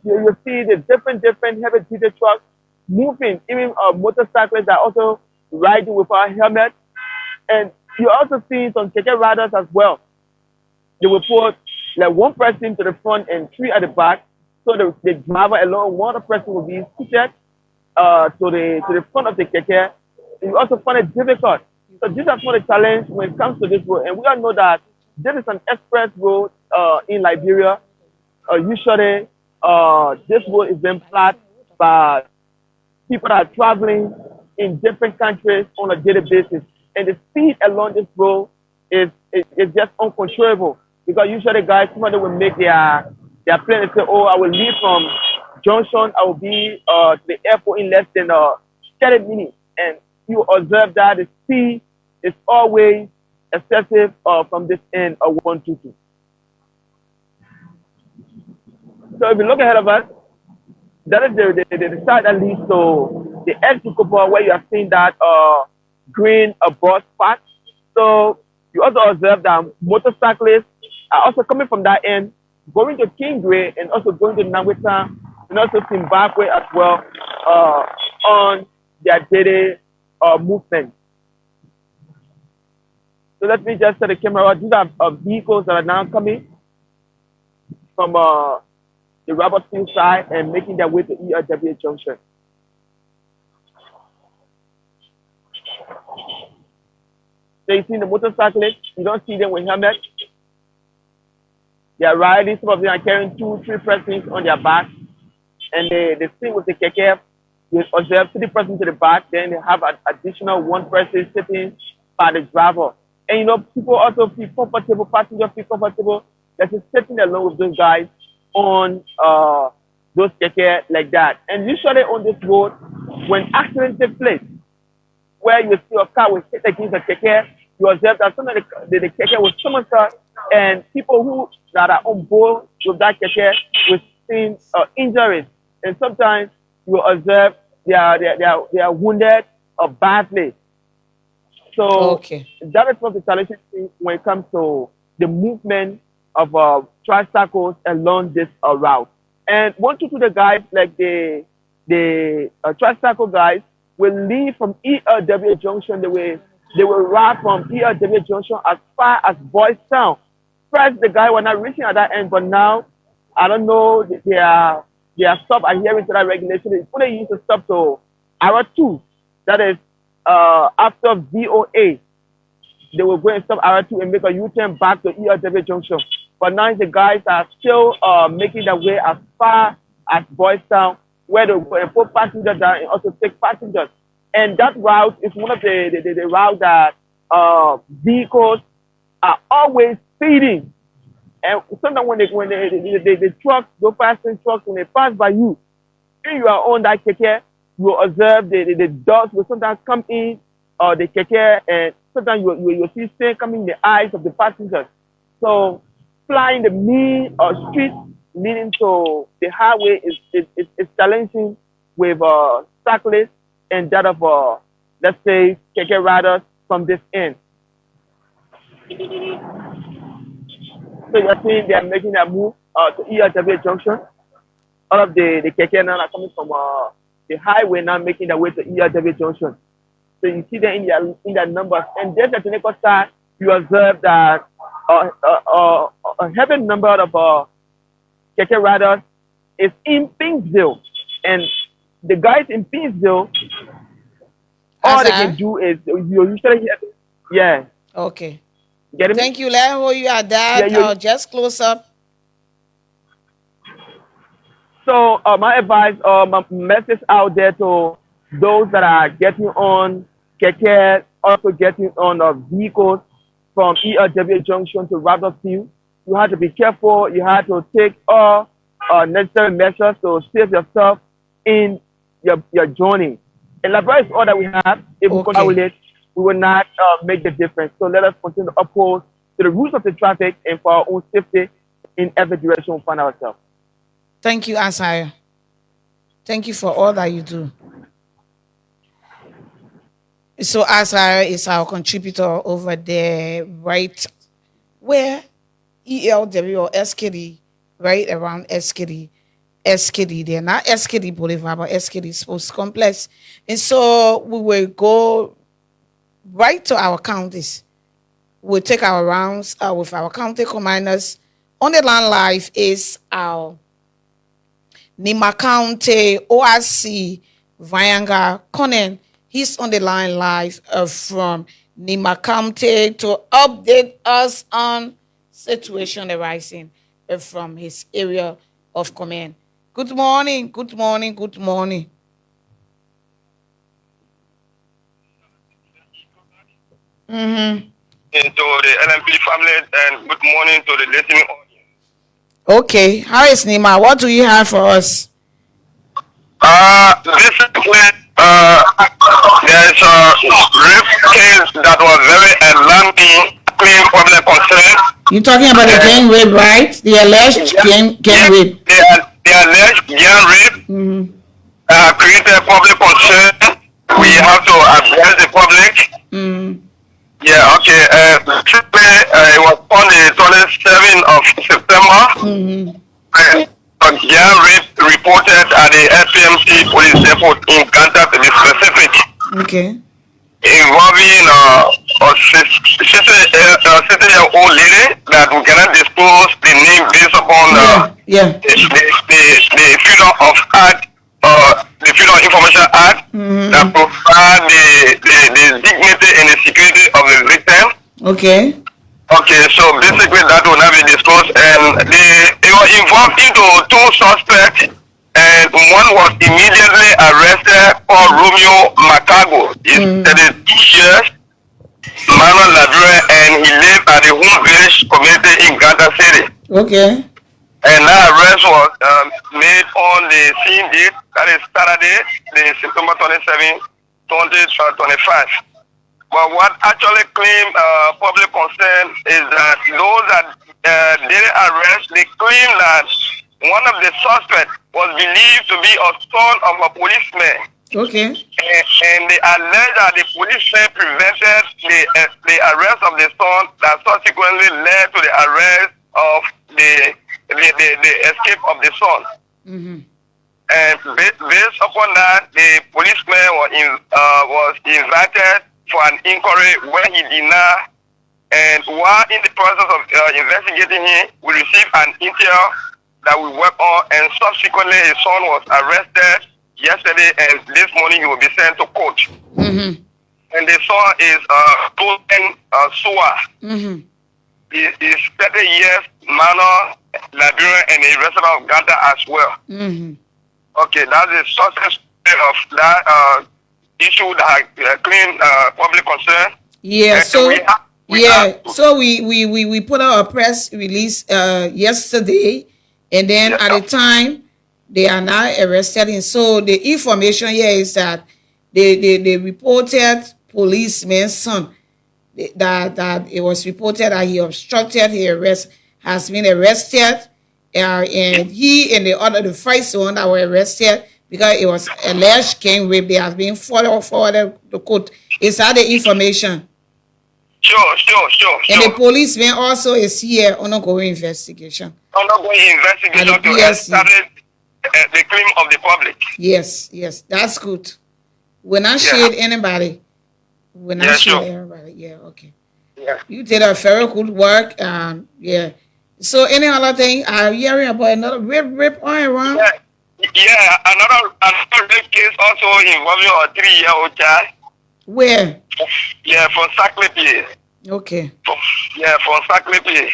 [SPEAKER 6] You see the different heavy duty trucks moving, even motorcyclists are also riding without helmet. And you also see some keke riders as well. They will put like one person to the front and three at the back. So the driver alone, one other person will be seated to the front of the keke. And you also find it difficult. So this is one of the challenge when it comes to this road. And we all know that this is an express road in Liberia. Usually, this road is then planned by people that are traveling in different countries on a daily basis. And the speed along this road is just uncontrollable. Because usually guys, somebody will make their plan and say, oh, I will leave from Junction, I will be to the airport in less than 30 minutes. And you observe that the speed is always excessive from this end of 122. So if you look ahead of us, that is the side that leads to the exit where you are seeing that green bus spot. So you also observe that motorcyclists are also coming from that end, going to Kingway and also going to Namwita and also Zimbabwe as well on their daily movement. So let me just set the camera. These are vehicles that are now coming from the rubber field side and making their way to ERW Junction. So you see the motorcyclists, you don't see them with helmets. They are riding, some of them are carrying 2-3 persons on their back. And they sing with the keke, you observe 3 persons to the back, then they have an additional 1 person sitting by the driver. And you know, people also feel comfortable, passengers feel comfortable that is sitting along with those guys on those keke like that. And usually on this road, when accidents take place, where you see a car will hit against a keke, you observe that some of the keke will somersault, and people who that are on board with that keke will see injuries. And sometimes you observe they are wounded or badly. So
[SPEAKER 3] Okay.
[SPEAKER 6] that is one of the challenging things when it comes to the movement of tricycles along this route. And 122, the guys, like the tricycle guys, will leave from ELW Junction. They will ride from ELW Junction as far as Boys Town. First, the guy was not reaching at that end, but now I don't know. They are stop adhering to that regulation. It's only used to stop to hour 2. That is after VOA. They will go and stop hour 2 and make a U-turn back to ELW Junction. But now the guys are still making their way as far as Boys Town, where they go and put passengers down and also take passengers. And that route is one of the route that vehicles are always speeding. And sometimes when the trucks, those passing trucks, when they pass by you, if you are on that keke, you will observe the dogs will sometimes come in the keke, and sometimes you see stain coming in the eyes of the passengers. So flying the main street leading to the highway is challenging with cyclists and that of let's say keke riders from this end. So you're seeing they are making a move to ERW junction. All of the keke now are coming from the highway now making their way to ERW junction. So you see them in their numbers. And there's a technical side, you observe that a heavy number of keke riders is in Pinksville. And the guys in Pinksville, all they can do is you usually hear, yeah.
[SPEAKER 3] Okay.
[SPEAKER 6] Get me?
[SPEAKER 3] Thank you. Let hold you at that.
[SPEAKER 6] Yeah,
[SPEAKER 3] Just close up.
[SPEAKER 6] So my advice, my message out there to those that are getting on keke, also getting on vehicles from ERW Junction to Rapidfield, you have to be careful. You have to take all necessary measures to save yourself in your journey. And LIBERIA is all that we have. If we continue it, we will not make the difference. So let us continue to uphold to the rules of the traffic and for our own safety in every direction we find ourselves.
[SPEAKER 3] Thank you, Asaya. Thank you for all that you do. So Asaya is our contributor over there, right where ELW or SKD, right around SKD there, not SKD Boulevard, but SKD Sports Complex. And so we will go right to our counties. We'll take our rounds with our county commanders. On the line live is our Nima County ORC Vayanga Conan. He's on the line live from Nima County to update us on situation arising from his area of command. Good morning, good morning, good morning.
[SPEAKER 5] Into the LMP family and good morning to the listening audience.
[SPEAKER 3] Okay, how is Nima? What do you have for us?
[SPEAKER 5] Basically, there's a rape case that was very alarming, clean public concern.
[SPEAKER 3] You're talking about the gang rape, right? The alleged gang rape.
[SPEAKER 5] The alleged gang rape created public concern. We have to address the public. Yeah, okay. It was on the 27th of September. A gang rape reported at the FPMC police depot in Ganta to be specific.
[SPEAKER 3] Okay.
[SPEAKER 5] Involving a 60-year-old lady that we cannot disclose the name based upon the Freedom of Act, the Freedom of Information Act that provide the dignity and the security of the victim.
[SPEAKER 3] Okay.
[SPEAKER 5] Okay, so basically that will not be disclosed, and they were involved into two suspects, and one was immediately arrested called Romeo Macago. He's 32 years, man of Liberia, and he lived at the home village community in Ganta City.
[SPEAKER 3] Okay.
[SPEAKER 5] And that arrest was made on the scene date, that is Saturday, the September 27, 2025. But what actually claimed public concern is that those that did arrest, they claim that one of the suspects was believed to be a son of a policeman.
[SPEAKER 3] Okay.
[SPEAKER 5] And they allege that the policeman prevented the arrest of the son that subsequently led to the arrest of the escape of the son. And based upon that, the policeman was invited for an inquiry where he denied, and while in the process of investigating him, we received an intel that we worked on, and subsequently his son was arrested yesterday, and this morning he will be sent to court. And the son is Golden Sua. He is 30 years, minor, Liberian, and a resident of Ghana as well. Okay, that's the success of that issue that claimed public concern.
[SPEAKER 3] Yeah,
[SPEAKER 5] and
[SPEAKER 3] so Yeah, so we put out a press release yesterday, and then
[SPEAKER 5] Yes,
[SPEAKER 3] at the time they are now arrested. And so the information here is that they reported policeman's son that it was reported that he obstructed his arrest, has been arrested, and he and the first one that were arrested because it was alleged gang rape. They have been forwarded to court. Is that the information?
[SPEAKER 5] Sure.
[SPEAKER 3] And the policeman also is here on ongoing investigation.
[SPEAKER 5] Ongoing investigation
[SPEAKER 3] And the
[SPEAKER 5] to
[SPEAKER 3] PSC.
[SPEAKER 5] establish the claim of the public.
[SPEAKER 3] Yes, that's good. We're not
[SPEAKER 5] Yeah.
[SPEAKER 3] shade anybody. We're not
[SPEAKER 5] Yeah,
[SPEAKER 3] shade
[SPEAKER 5] sure.
[SPEAKER 3] everybody. Yeah, okay.
[SPEAKER 5] Yeah.
[SPEAKER 3] You did a very good work. Yeah. So any other thing? I'm hearing about another rape on around.
[SPEAKER 5] Yeah, another rape case also involving a 3-year-old child.
[SPEAKER 3] Where?
[SPEAKER 5] Yeah, from Saclay.
[SPEAKER 3] Okay.
[SPEAKER 5] From Saclay.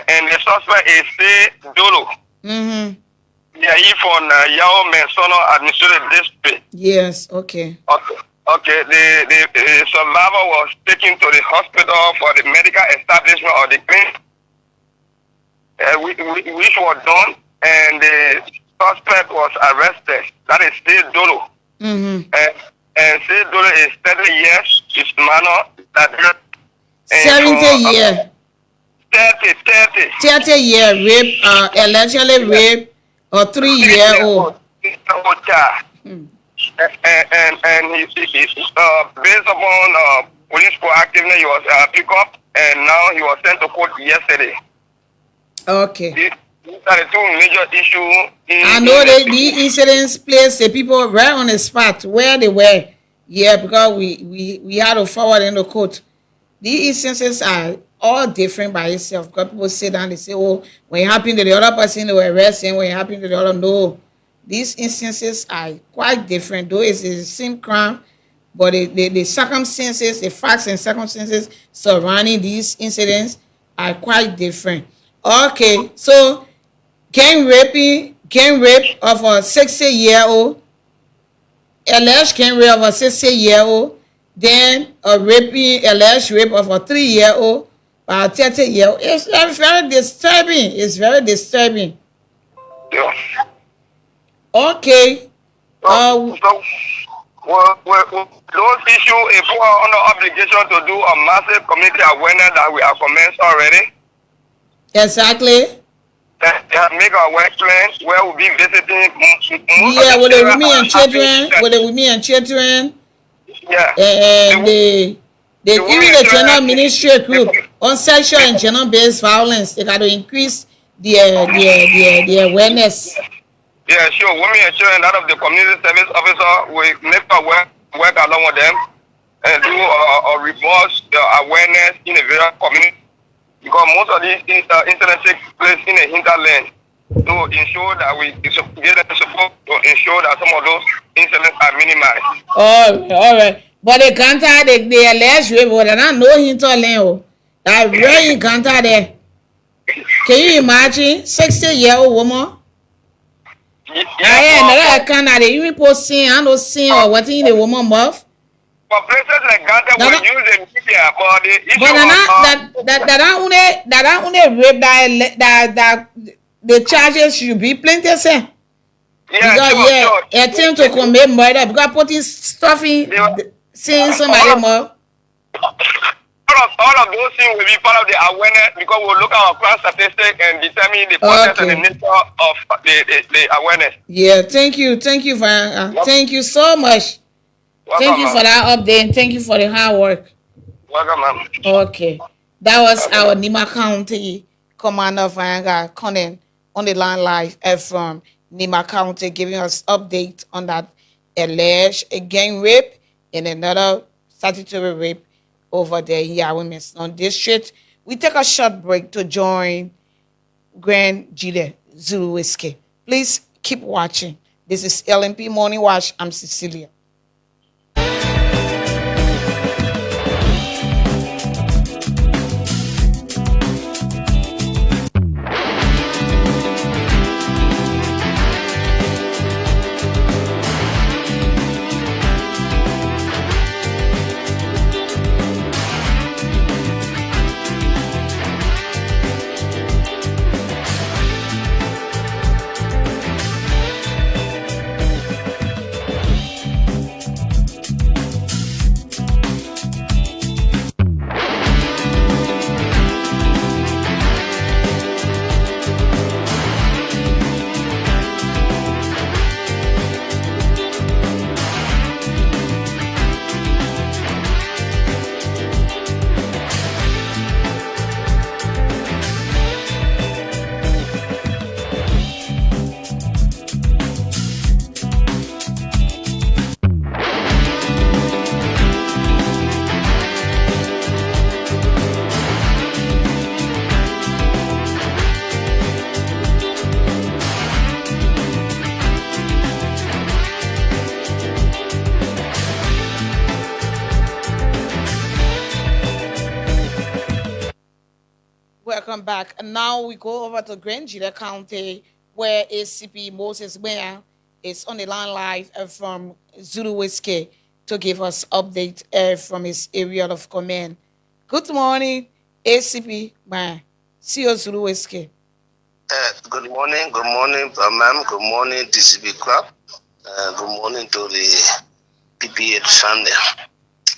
[SPEAKER 5] And the suspect is still Dolo.
[SPEAKER 3] Mm-hmm.
[SPEAKER 5] Yeah, he from Yao Mensono Administrative District.
[SPEAKER 3] Yes. Okay.
[SPEAKER 5] Okay. The survivor was taken to the hospital for the medical establishment of the clinic, which was done, and the suspect was arrested. That is still Dolo.
[SPEAKER 3] Mm-hmm.
[SPEAKER 5] And still Dolo is 30 years. His manor that
[SPEAKER 3] 70 year.
[SPEAKER 5] 30.
[SPEAKER 3] 30 year rape. Allegedly rape a 3-year-old.
[SPEAKER 5] Child. And he based upon police proactiveness, he was picked up, and now he was sent to court yesterday.
[SPEAKER 3] Okay.
[SPEAKER 5] These are the two major issues.
[SPEAKER 3] I know that the incidents place the people right on the spot where they were. Yeah, because we had to forward in the court. The instances are all different by itself. Because people sit down, they say, oh, when it happened to the other person, they were arrested. When it happened to the other, no. These instances are quite different. Though it's the same crime, but the circumstances, the facts and circumstances surrounding these incidents are quite different. Okay, so gang rape of a 60-year-old, alleged gang rape of a 60-year-old, then alleged rape of a 3-year-old by a 30-year-old. It's very disturbing. It's very disturbing.
[SPEAKER 5] Yeah.
[SPEAKER 3] Okay.
[SPEAKER 5] Those issues, if we are under obligation to do a massive community awareness that we have commenced already,
[SPEAKER 3] Exactly.
[SPEAKER 5] make our work plan where we'll be visiting.
[SPEAKER 3] Yeah, with the women and children,
[SPEAKER 5] Yeah.
[SPEAKER 3] and
[SPEAKER 5] The
[SPEAKER 3] even the general ministry group on sexual and gender-based violence, they got to increase the awareness.
[SPEAKER 5] Yeah, sure. Women and children out of the community service officer will make our work along with them and do a report awareness in a various community, because most of these incidents take place in the hinterland. To ensure that we get them support to ensure that some of those incidents are minimized.
[SPEAKER 3] All right. But they can't the alleged rape, but I don't know hinterland. That very encounter there. Can you imagine 60-year-old woman? I can't even post sin, I don't see or what in the woman mouth.
[SPEAKER 5] For places like Ghana, we use the media, but the issue
[SPEAKER 3] that only rape that the charges should be plenty, sir.
[SPEAKER 5] Yeah,
[SPEAKER 3] attempt to commit murder because putting stuff in seeing somebody more.
[SPEAKER 5] All of those things will be part of the awareness, because we'll look at our crime statistics and determine the content and the nature of the awareness.
[SPEAKER 3] Yeah, thank you for thank you so much.
[SPEAKER 5] Welcome,
[SPEAKER 3] thank you for that update. Thank you for the hard work.
[SPEAKER 5] Welcome, ma'am.
[SPEAKER 3] Okay, that was our Nima County Commander Vanga Conan on the line live from Nima County, giving us update on that alleged gang rape and another statutory rape over there in Yawimisan District. We take a short break to join Grand Jide Zulu Whiskey. Please keep watching. This is LMP Morning Watch. I'm Cecilia. welcome back. And now we go over to Grand Gila County, where ACP Moses Ware is on the line live from Zulu Whiskey to give us update from his area of command. Good morning, ACP Ware. See you, Zulu Whiskey.
[SPEAKER 7] Good morning, ma'am. Good morning, DCB Club. Good morning to the PPA family.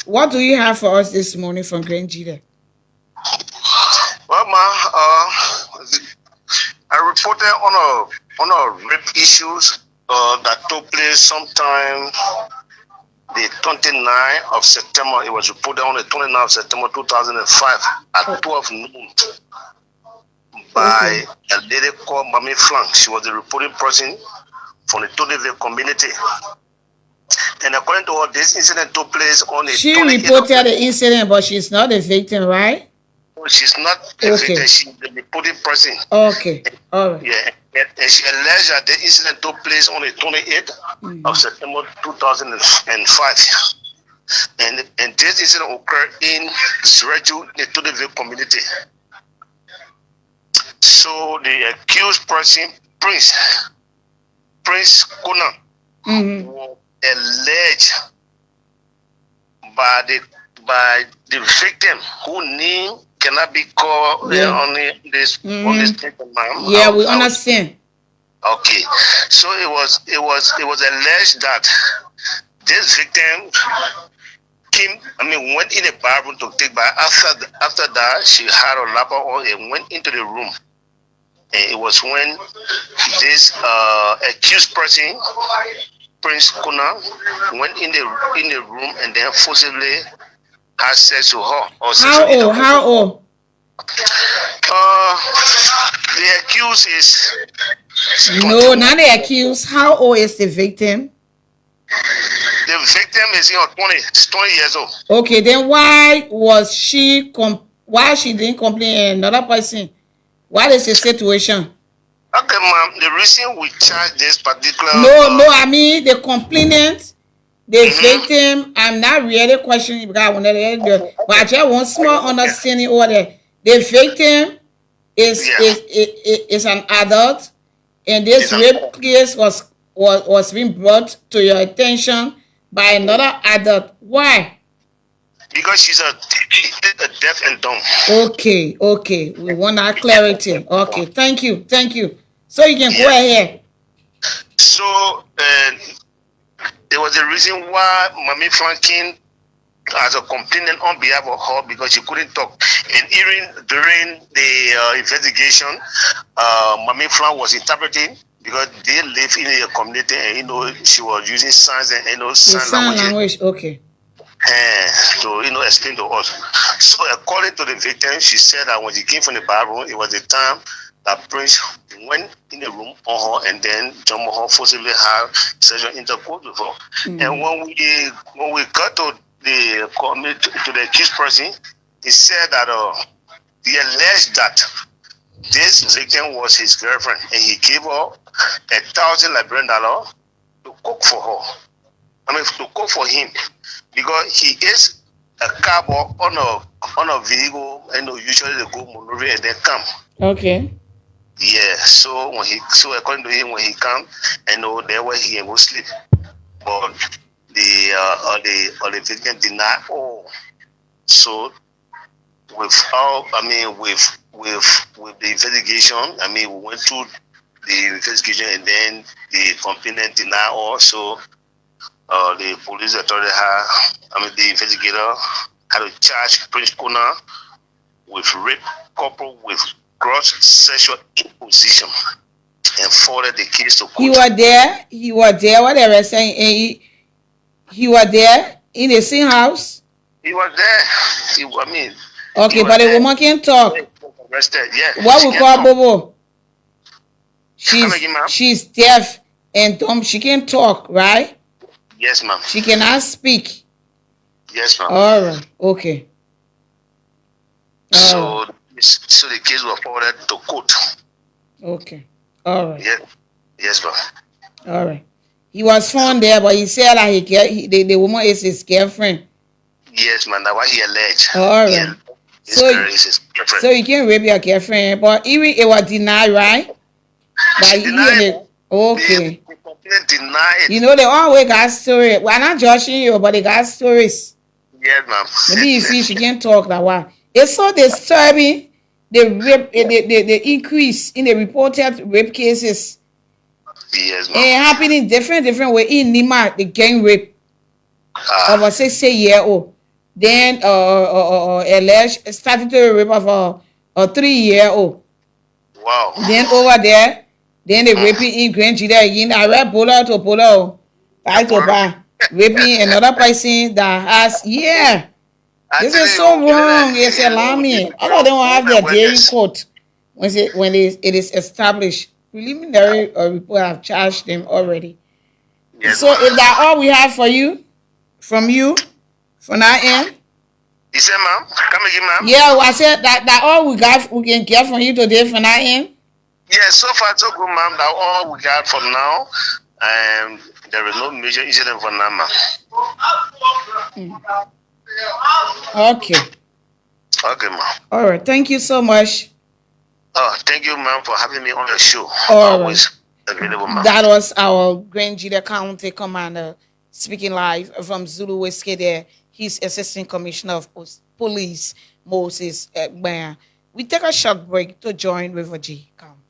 [SPEAKER 3] What do you have for us this morning from Grand Gila?
[SPEAKER 7] Well, I reported on a rape issues that took place sometime the 29th of September. It was reported on the 29th of September 2005 at 12 noon by a lady called Mami Frank. She was the reporting person from the Todeville community. And according to her, this incident took place on the
[SPEAKER 3] She reported the incident, but she's not a victim, right?
[SPEAKER 7] No, she's not a victim. She's the reporting person.
[SPEAKER 3] Okay. All right.
[SPEAKER 7] Yeah. And she alleged that the incident took place on the 28th of September 2005. And this incident occurred in Zreju, the Todeville community. So the accused person, Prince Conan, was alleged by the victim, whose name cannot be called on this paper, ma'am.
[SPEAKER 3] Yeah, we understand.
[SPEAKER 7] Okay, so it was alleged that this victim went in the bathroom to take bath. After that, she had a lapper on and went into the room. And it was when this accused person, Prince Conan, went in the room and then forcibly had sex with her.
[SPEAKER 3] How old?
[SPEAKER 7] The accused is...
[SPEAKER 3] No, not the accused. How old is the victim?
[SPEAKER 7] The victim is 20 years old.
[SPEAKER 3] Okay, then why she didn't complain another person? What is the situation?
[SPEAKER 7] Okay, ma'am, the reason we charge this particular...
[SPEAKER 3] No, I mean the complainant, the victim. I'm not really questioning because I want to, but I just want small understanding over there. The victim is an adult, and this rape case was being brought to your attention by another adult. Why?
[SPEAKER 7] Because she's a deaf and dumb.
[SPEAKER 3] Okay. We want our clarity. Okay, thank you. So you can go ahead.
[SPEAKER 7] So there was a reason why Mami Franklin as a complainant on behalf of her, because she couldn't talk. And even during the investigation, Mami Frank was interpreting, because they live in a community, and she was using signs and sign language.
[SPEAKER 3] Okay.
[SPEAKER 7] To explain to us. So according to the victim, she said that when she came from the bathroom, it was the time that Prince went in the room on her and then jumped on her, forcibly had sexual intercourse with her. And when we got to the accused person, he said that he alleged that this victim was his girlfriend, and he gave her $1,000 Liberian to cook for her. To cook for him, because he is a cowboy on a vehicle, and usually they go Monrovia and then come.
[SPEAKER 3] Okay.
[SPEAKER 7] Yeah. So according to him, when he come, there where he can go sleep, but the victim denied all. So with the investigation, we went through the investigation, and then the complainant denied all. So the police authority the investigator had to charge Prince Conan with rape coupled with gross sexual imposition and forwarded the case to court.
[SPEAKER 3] He was there, what they were saying. He was there in the same house?
[SPEAKER 7] He was there.
[SPEAKER 3] Okay, but the woman can't talk.
[SPEAKER 7] Arrested, yeah.
[SPEAKER 3] What we call Bobo? She's deaf and dumb. She can't talk, right?
[SPEAKER 7] Yes, ma'am.
[SPEAKER 3] She cannot speak.
[SPEAKER 7] Yes, ma'am.
[SPEAKER 3] All right. Okay.
[SPEAKER 7] So the case was forwarded to court.
[SPEAKER 3] Okay. All right.
[SPEAKER 7] Yeah. Yes, ma'am.
[SPEAKER 3] All right. He was found there, but he said that the woman is his girlfriend.
[SPEAKER 7] Yes, ma'am. That's what he alleged.
[SPEAKER 3] All right.
[SPEAKER 7] His girl is his girlfriend.
[SPEAKER 3] So you can rape your girlfriend, but even it was denied, right? By
[SPEAKER 7] She denied it.
[SPEAKER 3] okay.
[SPEAKER 7] The complaint denied it.
[SPEAKER 3] You know, they always got story. We're not judging you, but they got stories.
[SPEAKER 7] Yes, ma'am.
[SPEAKER 3] Maybe you see she can't talk that one. It's so disturbing. The rape, the increase in the reported rape cases.
[SPEAKER 7] Yes, ma'am.
[SPEAKER 3] It happening different way. In Nima, the gang rape of a 6-year-old. Then alleged statutory rape of a 3-year-old.
[SPEAKER 7] Wow.
[SPEAKER 3] Then over there, then they raping in Grand Judah again. I read Polar to Polar, back to back, raping another person that has This is so wrong. It's alarming. All of them will have their day in court when it is established. Preliminary report have charged them already.
[SPEAKER 7] Yes,
[SPEAKER 3] So if that all we have for you, from our end.
[SPEAKER 7] You said, ma'am? Come again, ma'am?
[SPEAKER 3] Yeah, I said that all we can get from you today from our end.
[SPEAKER 7] Yeah, so far so good, ma'am. That's all we got from now. There is no major incident for now, ma'am.
[SPEAKER 3] Okay.
[SPEAKER 7] Okay, ma'am.
[SPEAKER 3] All right. Thank you so much.
[SPEAKER 7] Oh, thank you, ma'am, for having me on your show.
[SPEAKER 3] Always
[SPEAKER 7] available, ma'am.
[SPEAKER 3] That was our Grand Judah County Commander speaking live from Zulu Whiskey there. He's Assistant Commissioner of Police, Moses Bayer. We take a short break to join River G County.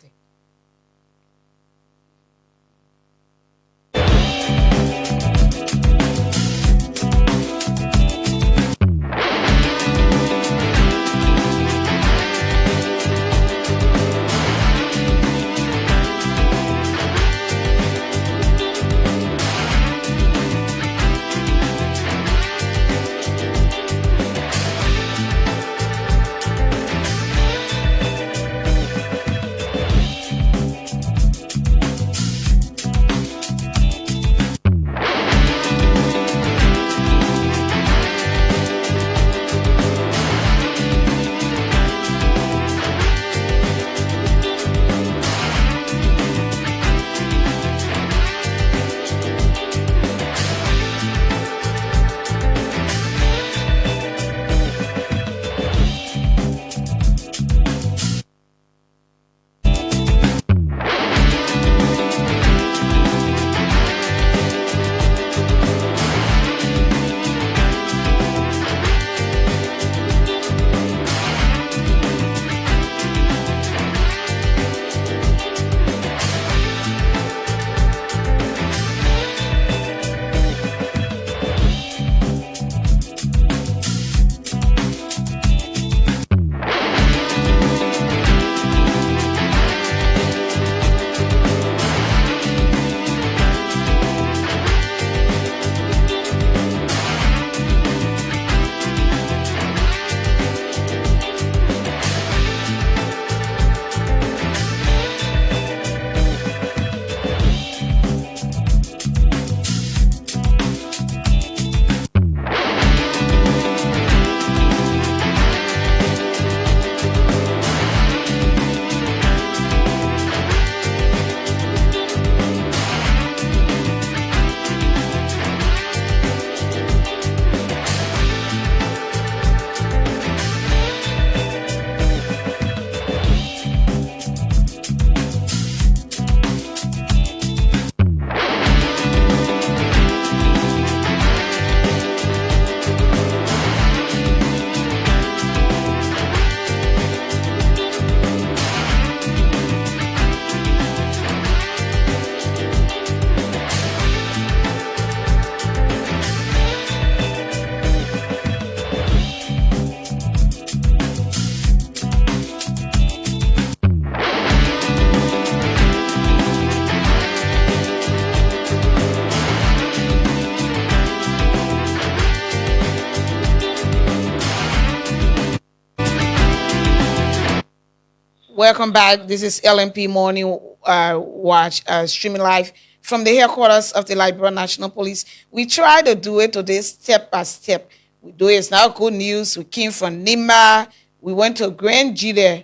[SPEAKER 3] Welcome back. This is LMP Morning Watch, streaming live from the headquarters of the Liberia National Police. We try to do it today step by step. We do it. It's now good news. We came from Nima. We went to Grand Judah.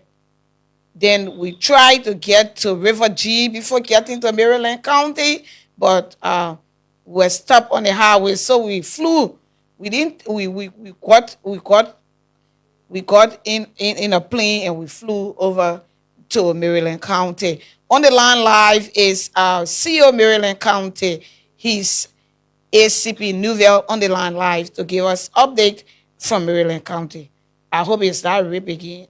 [SPEAKER 3] Then we tried to get to River G before getting to Maryland County, but we were stopped on the highway, so we flew. We we got in a plane and we flew over to Maryland County. On the line live is our CEO Maryland County. He's ACP Newville on the line live to give us update from Maryland County. I hope it's not rape again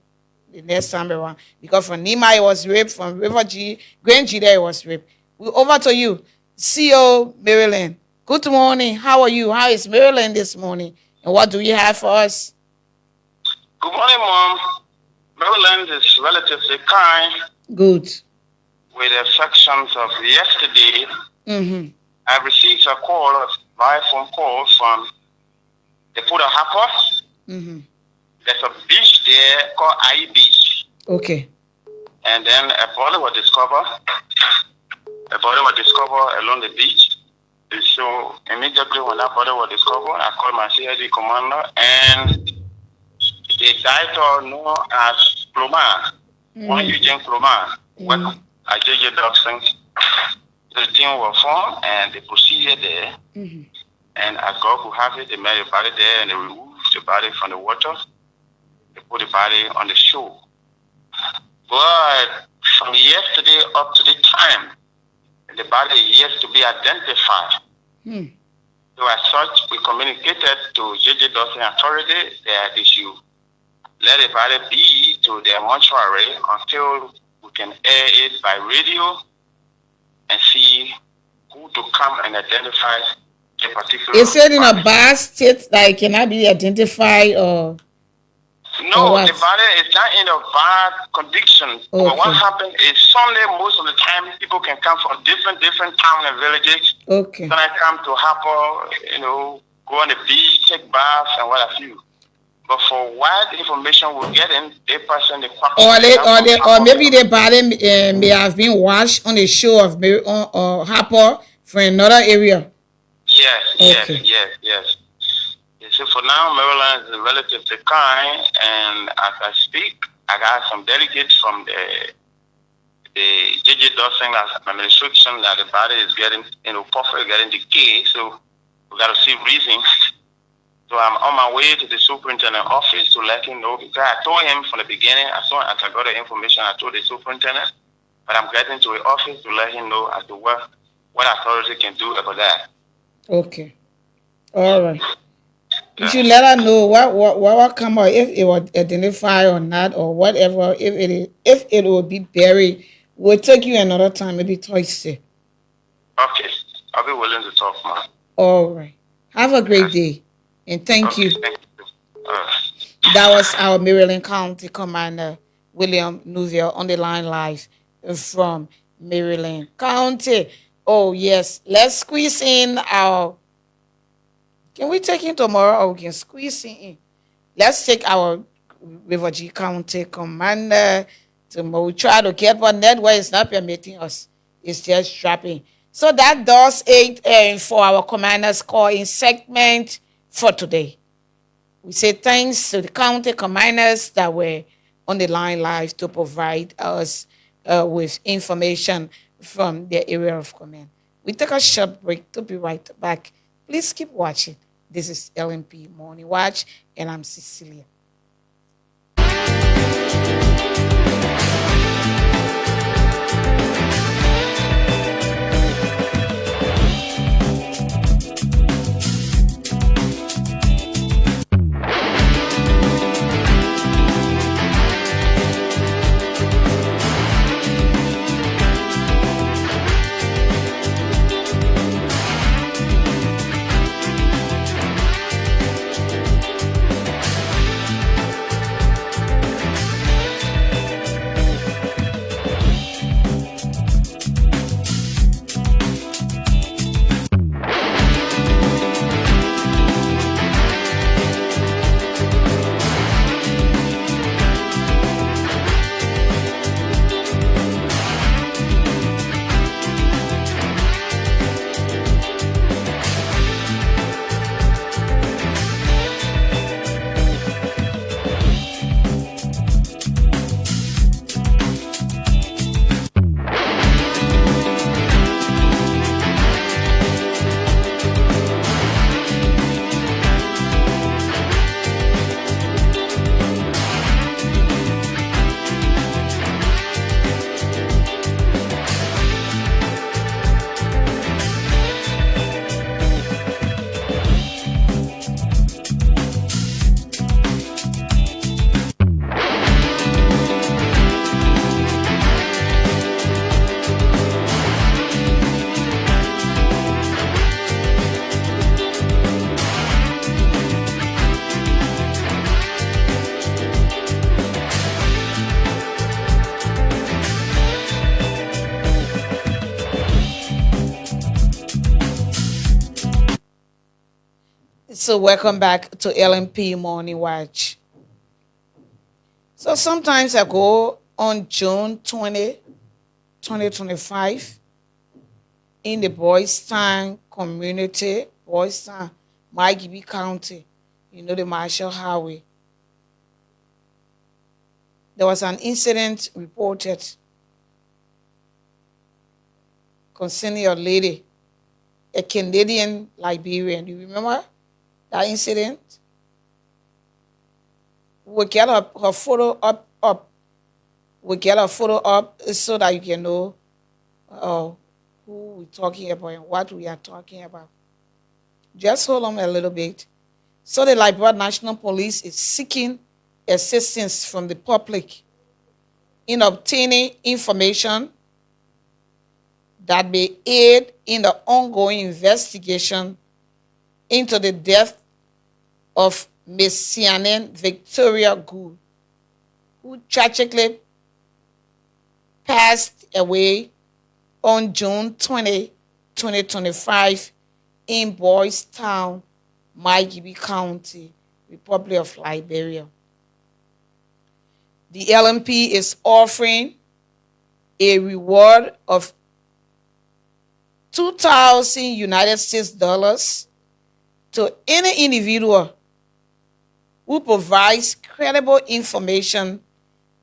[SPEAKER 3] the next time around, because from Nima it was rape, from River G, Grand G there it was rape. We over to you, CEO Maryland. Good morning. How are you? How is Maryland this morning? And what do you have for us?
[SPEAKER 8] Good morning, Mom. Maryland is relatively kind.
[SPEAKER 3] Good.
[SPEAKER 8] With the exceptions of yesterday, I received a call, by phone call from the Port Harcourt. There's a beach there called I Beach.
[SPEAKER 3] Okay.
[SPEAKER 8] And then a body was discovered. A body was discovered along the beach. And so immediately when that body was discovered, I called my CID commander, and the director known as Plomar, one Eugene Plomar, worked at JJ Dobson. The team was formed and they proceeded there. And as God could have it, they made the body there and they removed the body from the water. They put the body on the shore. But from yesterday up to the time, the body is yet to be identified. So as such, we communicated to JJ Dawson Authority that they should let the body be to their mortuary until we can air it by radio and see who to come and identify the particular.
[SPEAKER 3] Is it in a bad state that it cannot be identified, or?
[SPEAKER 8] No, the body is not in a bad condition. Okay. But what happens is Sunday, most of the time, people can come from different towns and villages.
[SPEAKER 3] Okay.
[SPEAKER 8] Then I come to Harper, go on the beach, take baths, and what have you. But for what information we're getting, they person the
[SPEAKER 3] or maybe the body may have been washed on the shore of Harper from another area.
[SPEAKER 8] Yes. So for now, Maryland is relatively kind, and as I speak, I got some delegates from the JJ Dawson administration that the body is getting, perfect, getting decay. So we got to see reasons. So I'm on my way to the superintendent office to let him know, because I told him from the beginning, as soon as I got the information, I told the superintendent, but I'm getting to the office to let him know as to what authority can do about that.
[SPEAKER 3] Okay. All right. You should let us know what will come out, if it was identified or not, or whatever. If it will be buried, we'll take you another time, maybe Thursday.
[SPEAKER 8] Okay, I'll be willing to talk, man.
[SPEAKER 3] All right. Have a great day, and thank you.
[SPEAKER 8] Thank you.
[SPEAKER 3] That was our Maryland County Commander William Newville on the line live from Maryland County. Oh yes, let's squeeze in our. Can we take him tomorrow, or we can squeeze him in? Let's take our River G County Commander tomorrow. We try to get one network. It's not permitting us. It's just dropping. So that does it for our commander's call-in segment for today. We say thanks to the county commanders that were on the line live to provide us with information from their area of command. We take a short break to be right back. Please keep watching. This is LMP Morning Watch, and I'm Cecilia. So welcome back to LMP Morning Watch. So sometimes ago on June 20, 2025, in the Boys Town community, Boys Town, MyLiberian County, the Marshall Highway, there was an incident reported concerning a lady, a Canadian Liberian. You remember that incident? We get her photo up. We get her photo up so that you can know who we're talking about and what we are talking about. Just hold on a little bit. So the Liberia National Police is seeking assistance from the public in obtaining information that may aid in the ongoing investigation into the death of Miss CNN Victoria Gould, who tragically passed away on June 20, 2025 in Boys Town, MyLiberian County, Republic of Liberia. The LMP is offering a reward of 2,000 United States dollars to any individual who provides credible information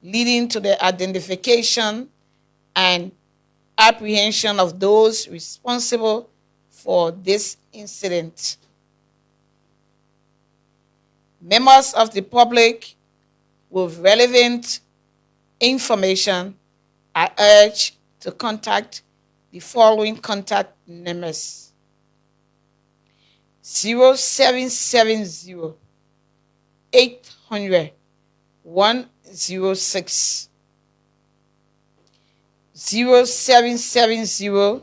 [SPEAKER 3] leading to the identification and apprehension of those responsible for this incident. Members of the public with relevant information are urged to contact the following contact numbers: 0770 800 106, 0770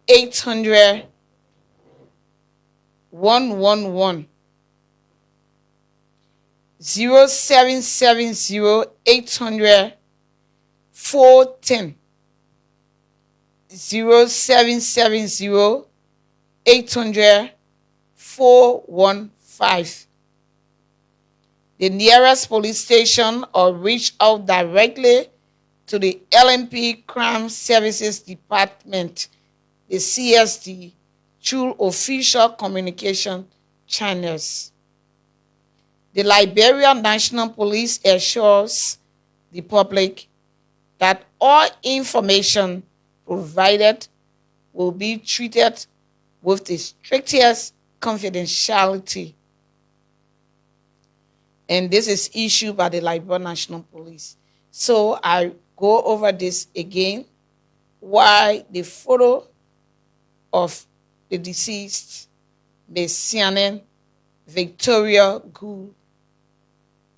[SPEAKER 3] 800 111, 0770 800 410, 0770 800 415. The nearest police station, or reach out directly to the LMP Crime Services Department, the CSD, through official communication channels. The Liberian National Police assures the public that all information provided will be treated with the strictest confidentiality. And this is issued by the Liberian National Police. So I go over this again. Why the photo of the deceased, Miss CNN Victoria Gould,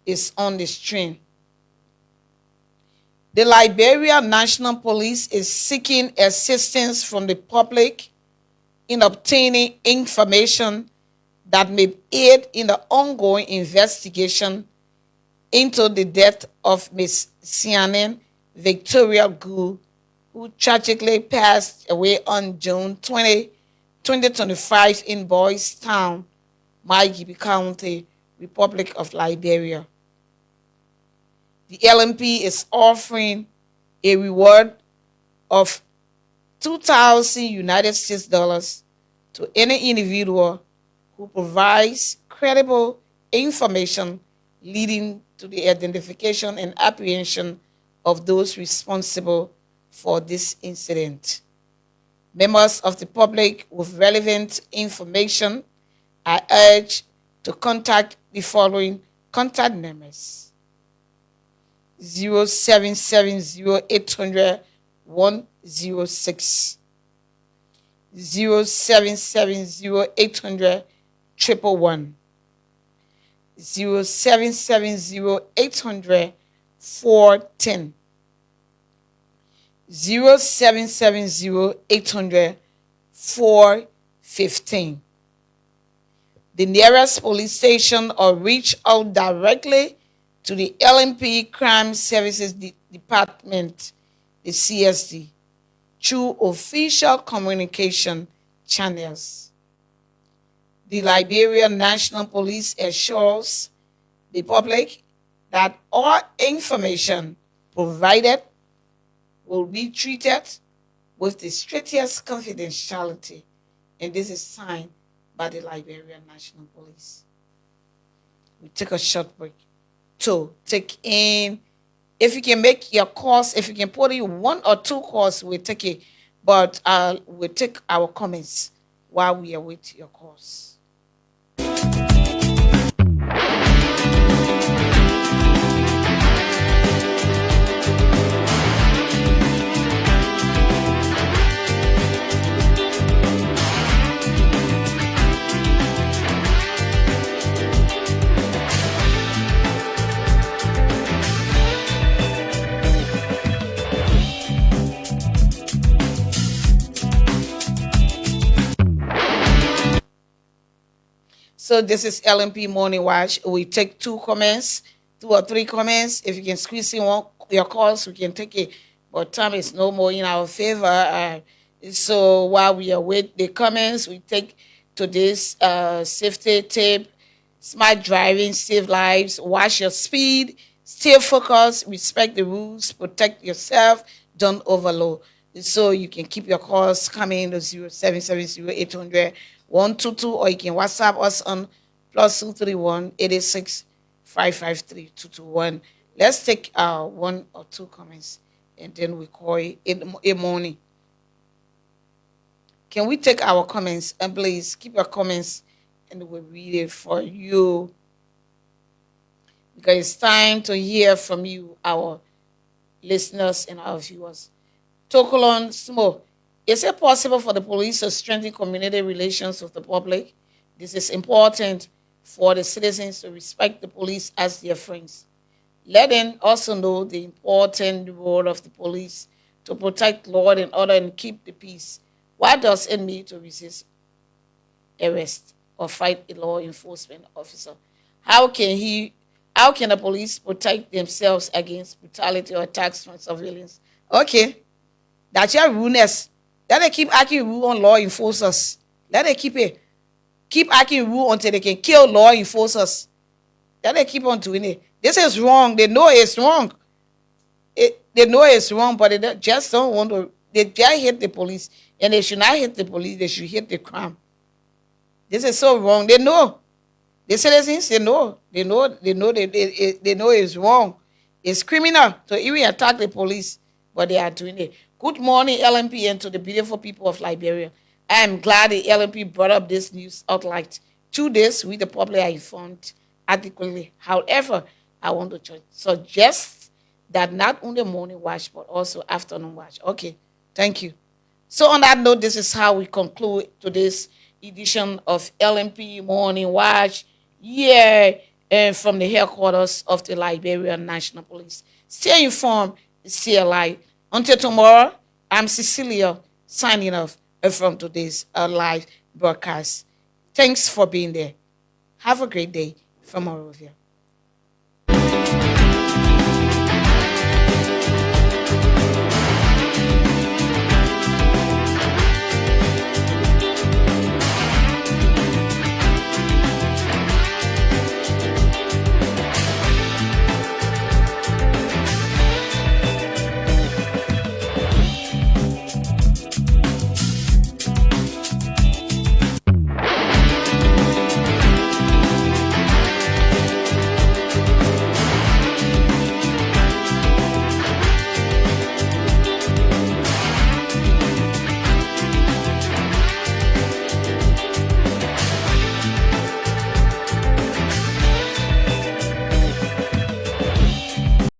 [SPEAKER 3] is on the screen. The Liberian National Police is seeking assistance from the public in obtaining information that may aid in the ongoing investigation into the death of Miss CNN Victoria Gould, who tragically passed away on June 20, 2025 in Boys Town, MyLiberian County, Republic of Liberia. The LMP is offering a reward of 2,000 United States dollars to any individual who provides credible information leading to the identification and apprehension of those responsible for this incident. Members of the public with relevant information are urged to contact the following contact numbers: 0770 800 106, 0770 800 111, 0770 800 410, 0770 800 415. The nearest police station, or reach out directly to the LMP Crime Services Department, the CSD, through official communication channels. the Liberian National Police assures the public that all information provided will be treated with the strictest confidentiality, and this is signed by the Liberian National Police. We take a short break to take in. If you can make your calls, if you can put in 1 or 2 calls, we'll take it. But we'll take our comments while we await your calls. So this is LMP Morning Watch. We take 2 comments, 2 or 3 comments. If you can squeeze in your calls, we can take it. But time is no more in our favor. So while we await the comments, we take today's safety tip: smart driving, save lives, watch your speed, stay focused, respect the rules, protect yourself, don't overload. So you can keep your calls coming to 0770 122, or you can WhatsApp us on +231 886 553 221. Let's take 1 or 2 comments, and then we call it a morning. Can we take our comments? And please keep your comments, and we'll read it for you, because it's time to hear from you, our listeners and our viewers. Tokolon Smo, is it possible for the police to strengthen community relations with the public? This is important for the citizens to respect the police as their friends. Let them also know the important role of the police to protect law and order and keep the peace. Why does it mean to resist arrest or fight a law enforcement officer? How can the police protect themselves against brutality or attacks from civilians? Okay, that's your rudeness. Let them keep acting rude on law enforcers. Let them keep acting rude until they can kill law enforcers. Let them keep on doing it. This is wrong. They know it's wrong. They know it's wrong, but they just don't want to. They just hate the police, and they should not hate the police. They should hate the crime. This is so wrong. They know. The citizens, they know it's wrong. It's criminal to even attack the police, but they are doing it. Good morning, LMP, and to the beautiful people of Liberia. I am glad the LMP brought up this news outlet. Through this, we the public are informed adequately. However, I want to suggest that not only morning watch, but also afternoon watch. Okay, thank you. So on that note, this is how we conclude today's edition of LMP Morning Watch, and from the headquarters of the Liberian National Police. Stay informed, stay alive. Until tomorrow, I'm Cecilia, signing off from today's live broadcast. Thanks for being there. Have a great day from Morovia.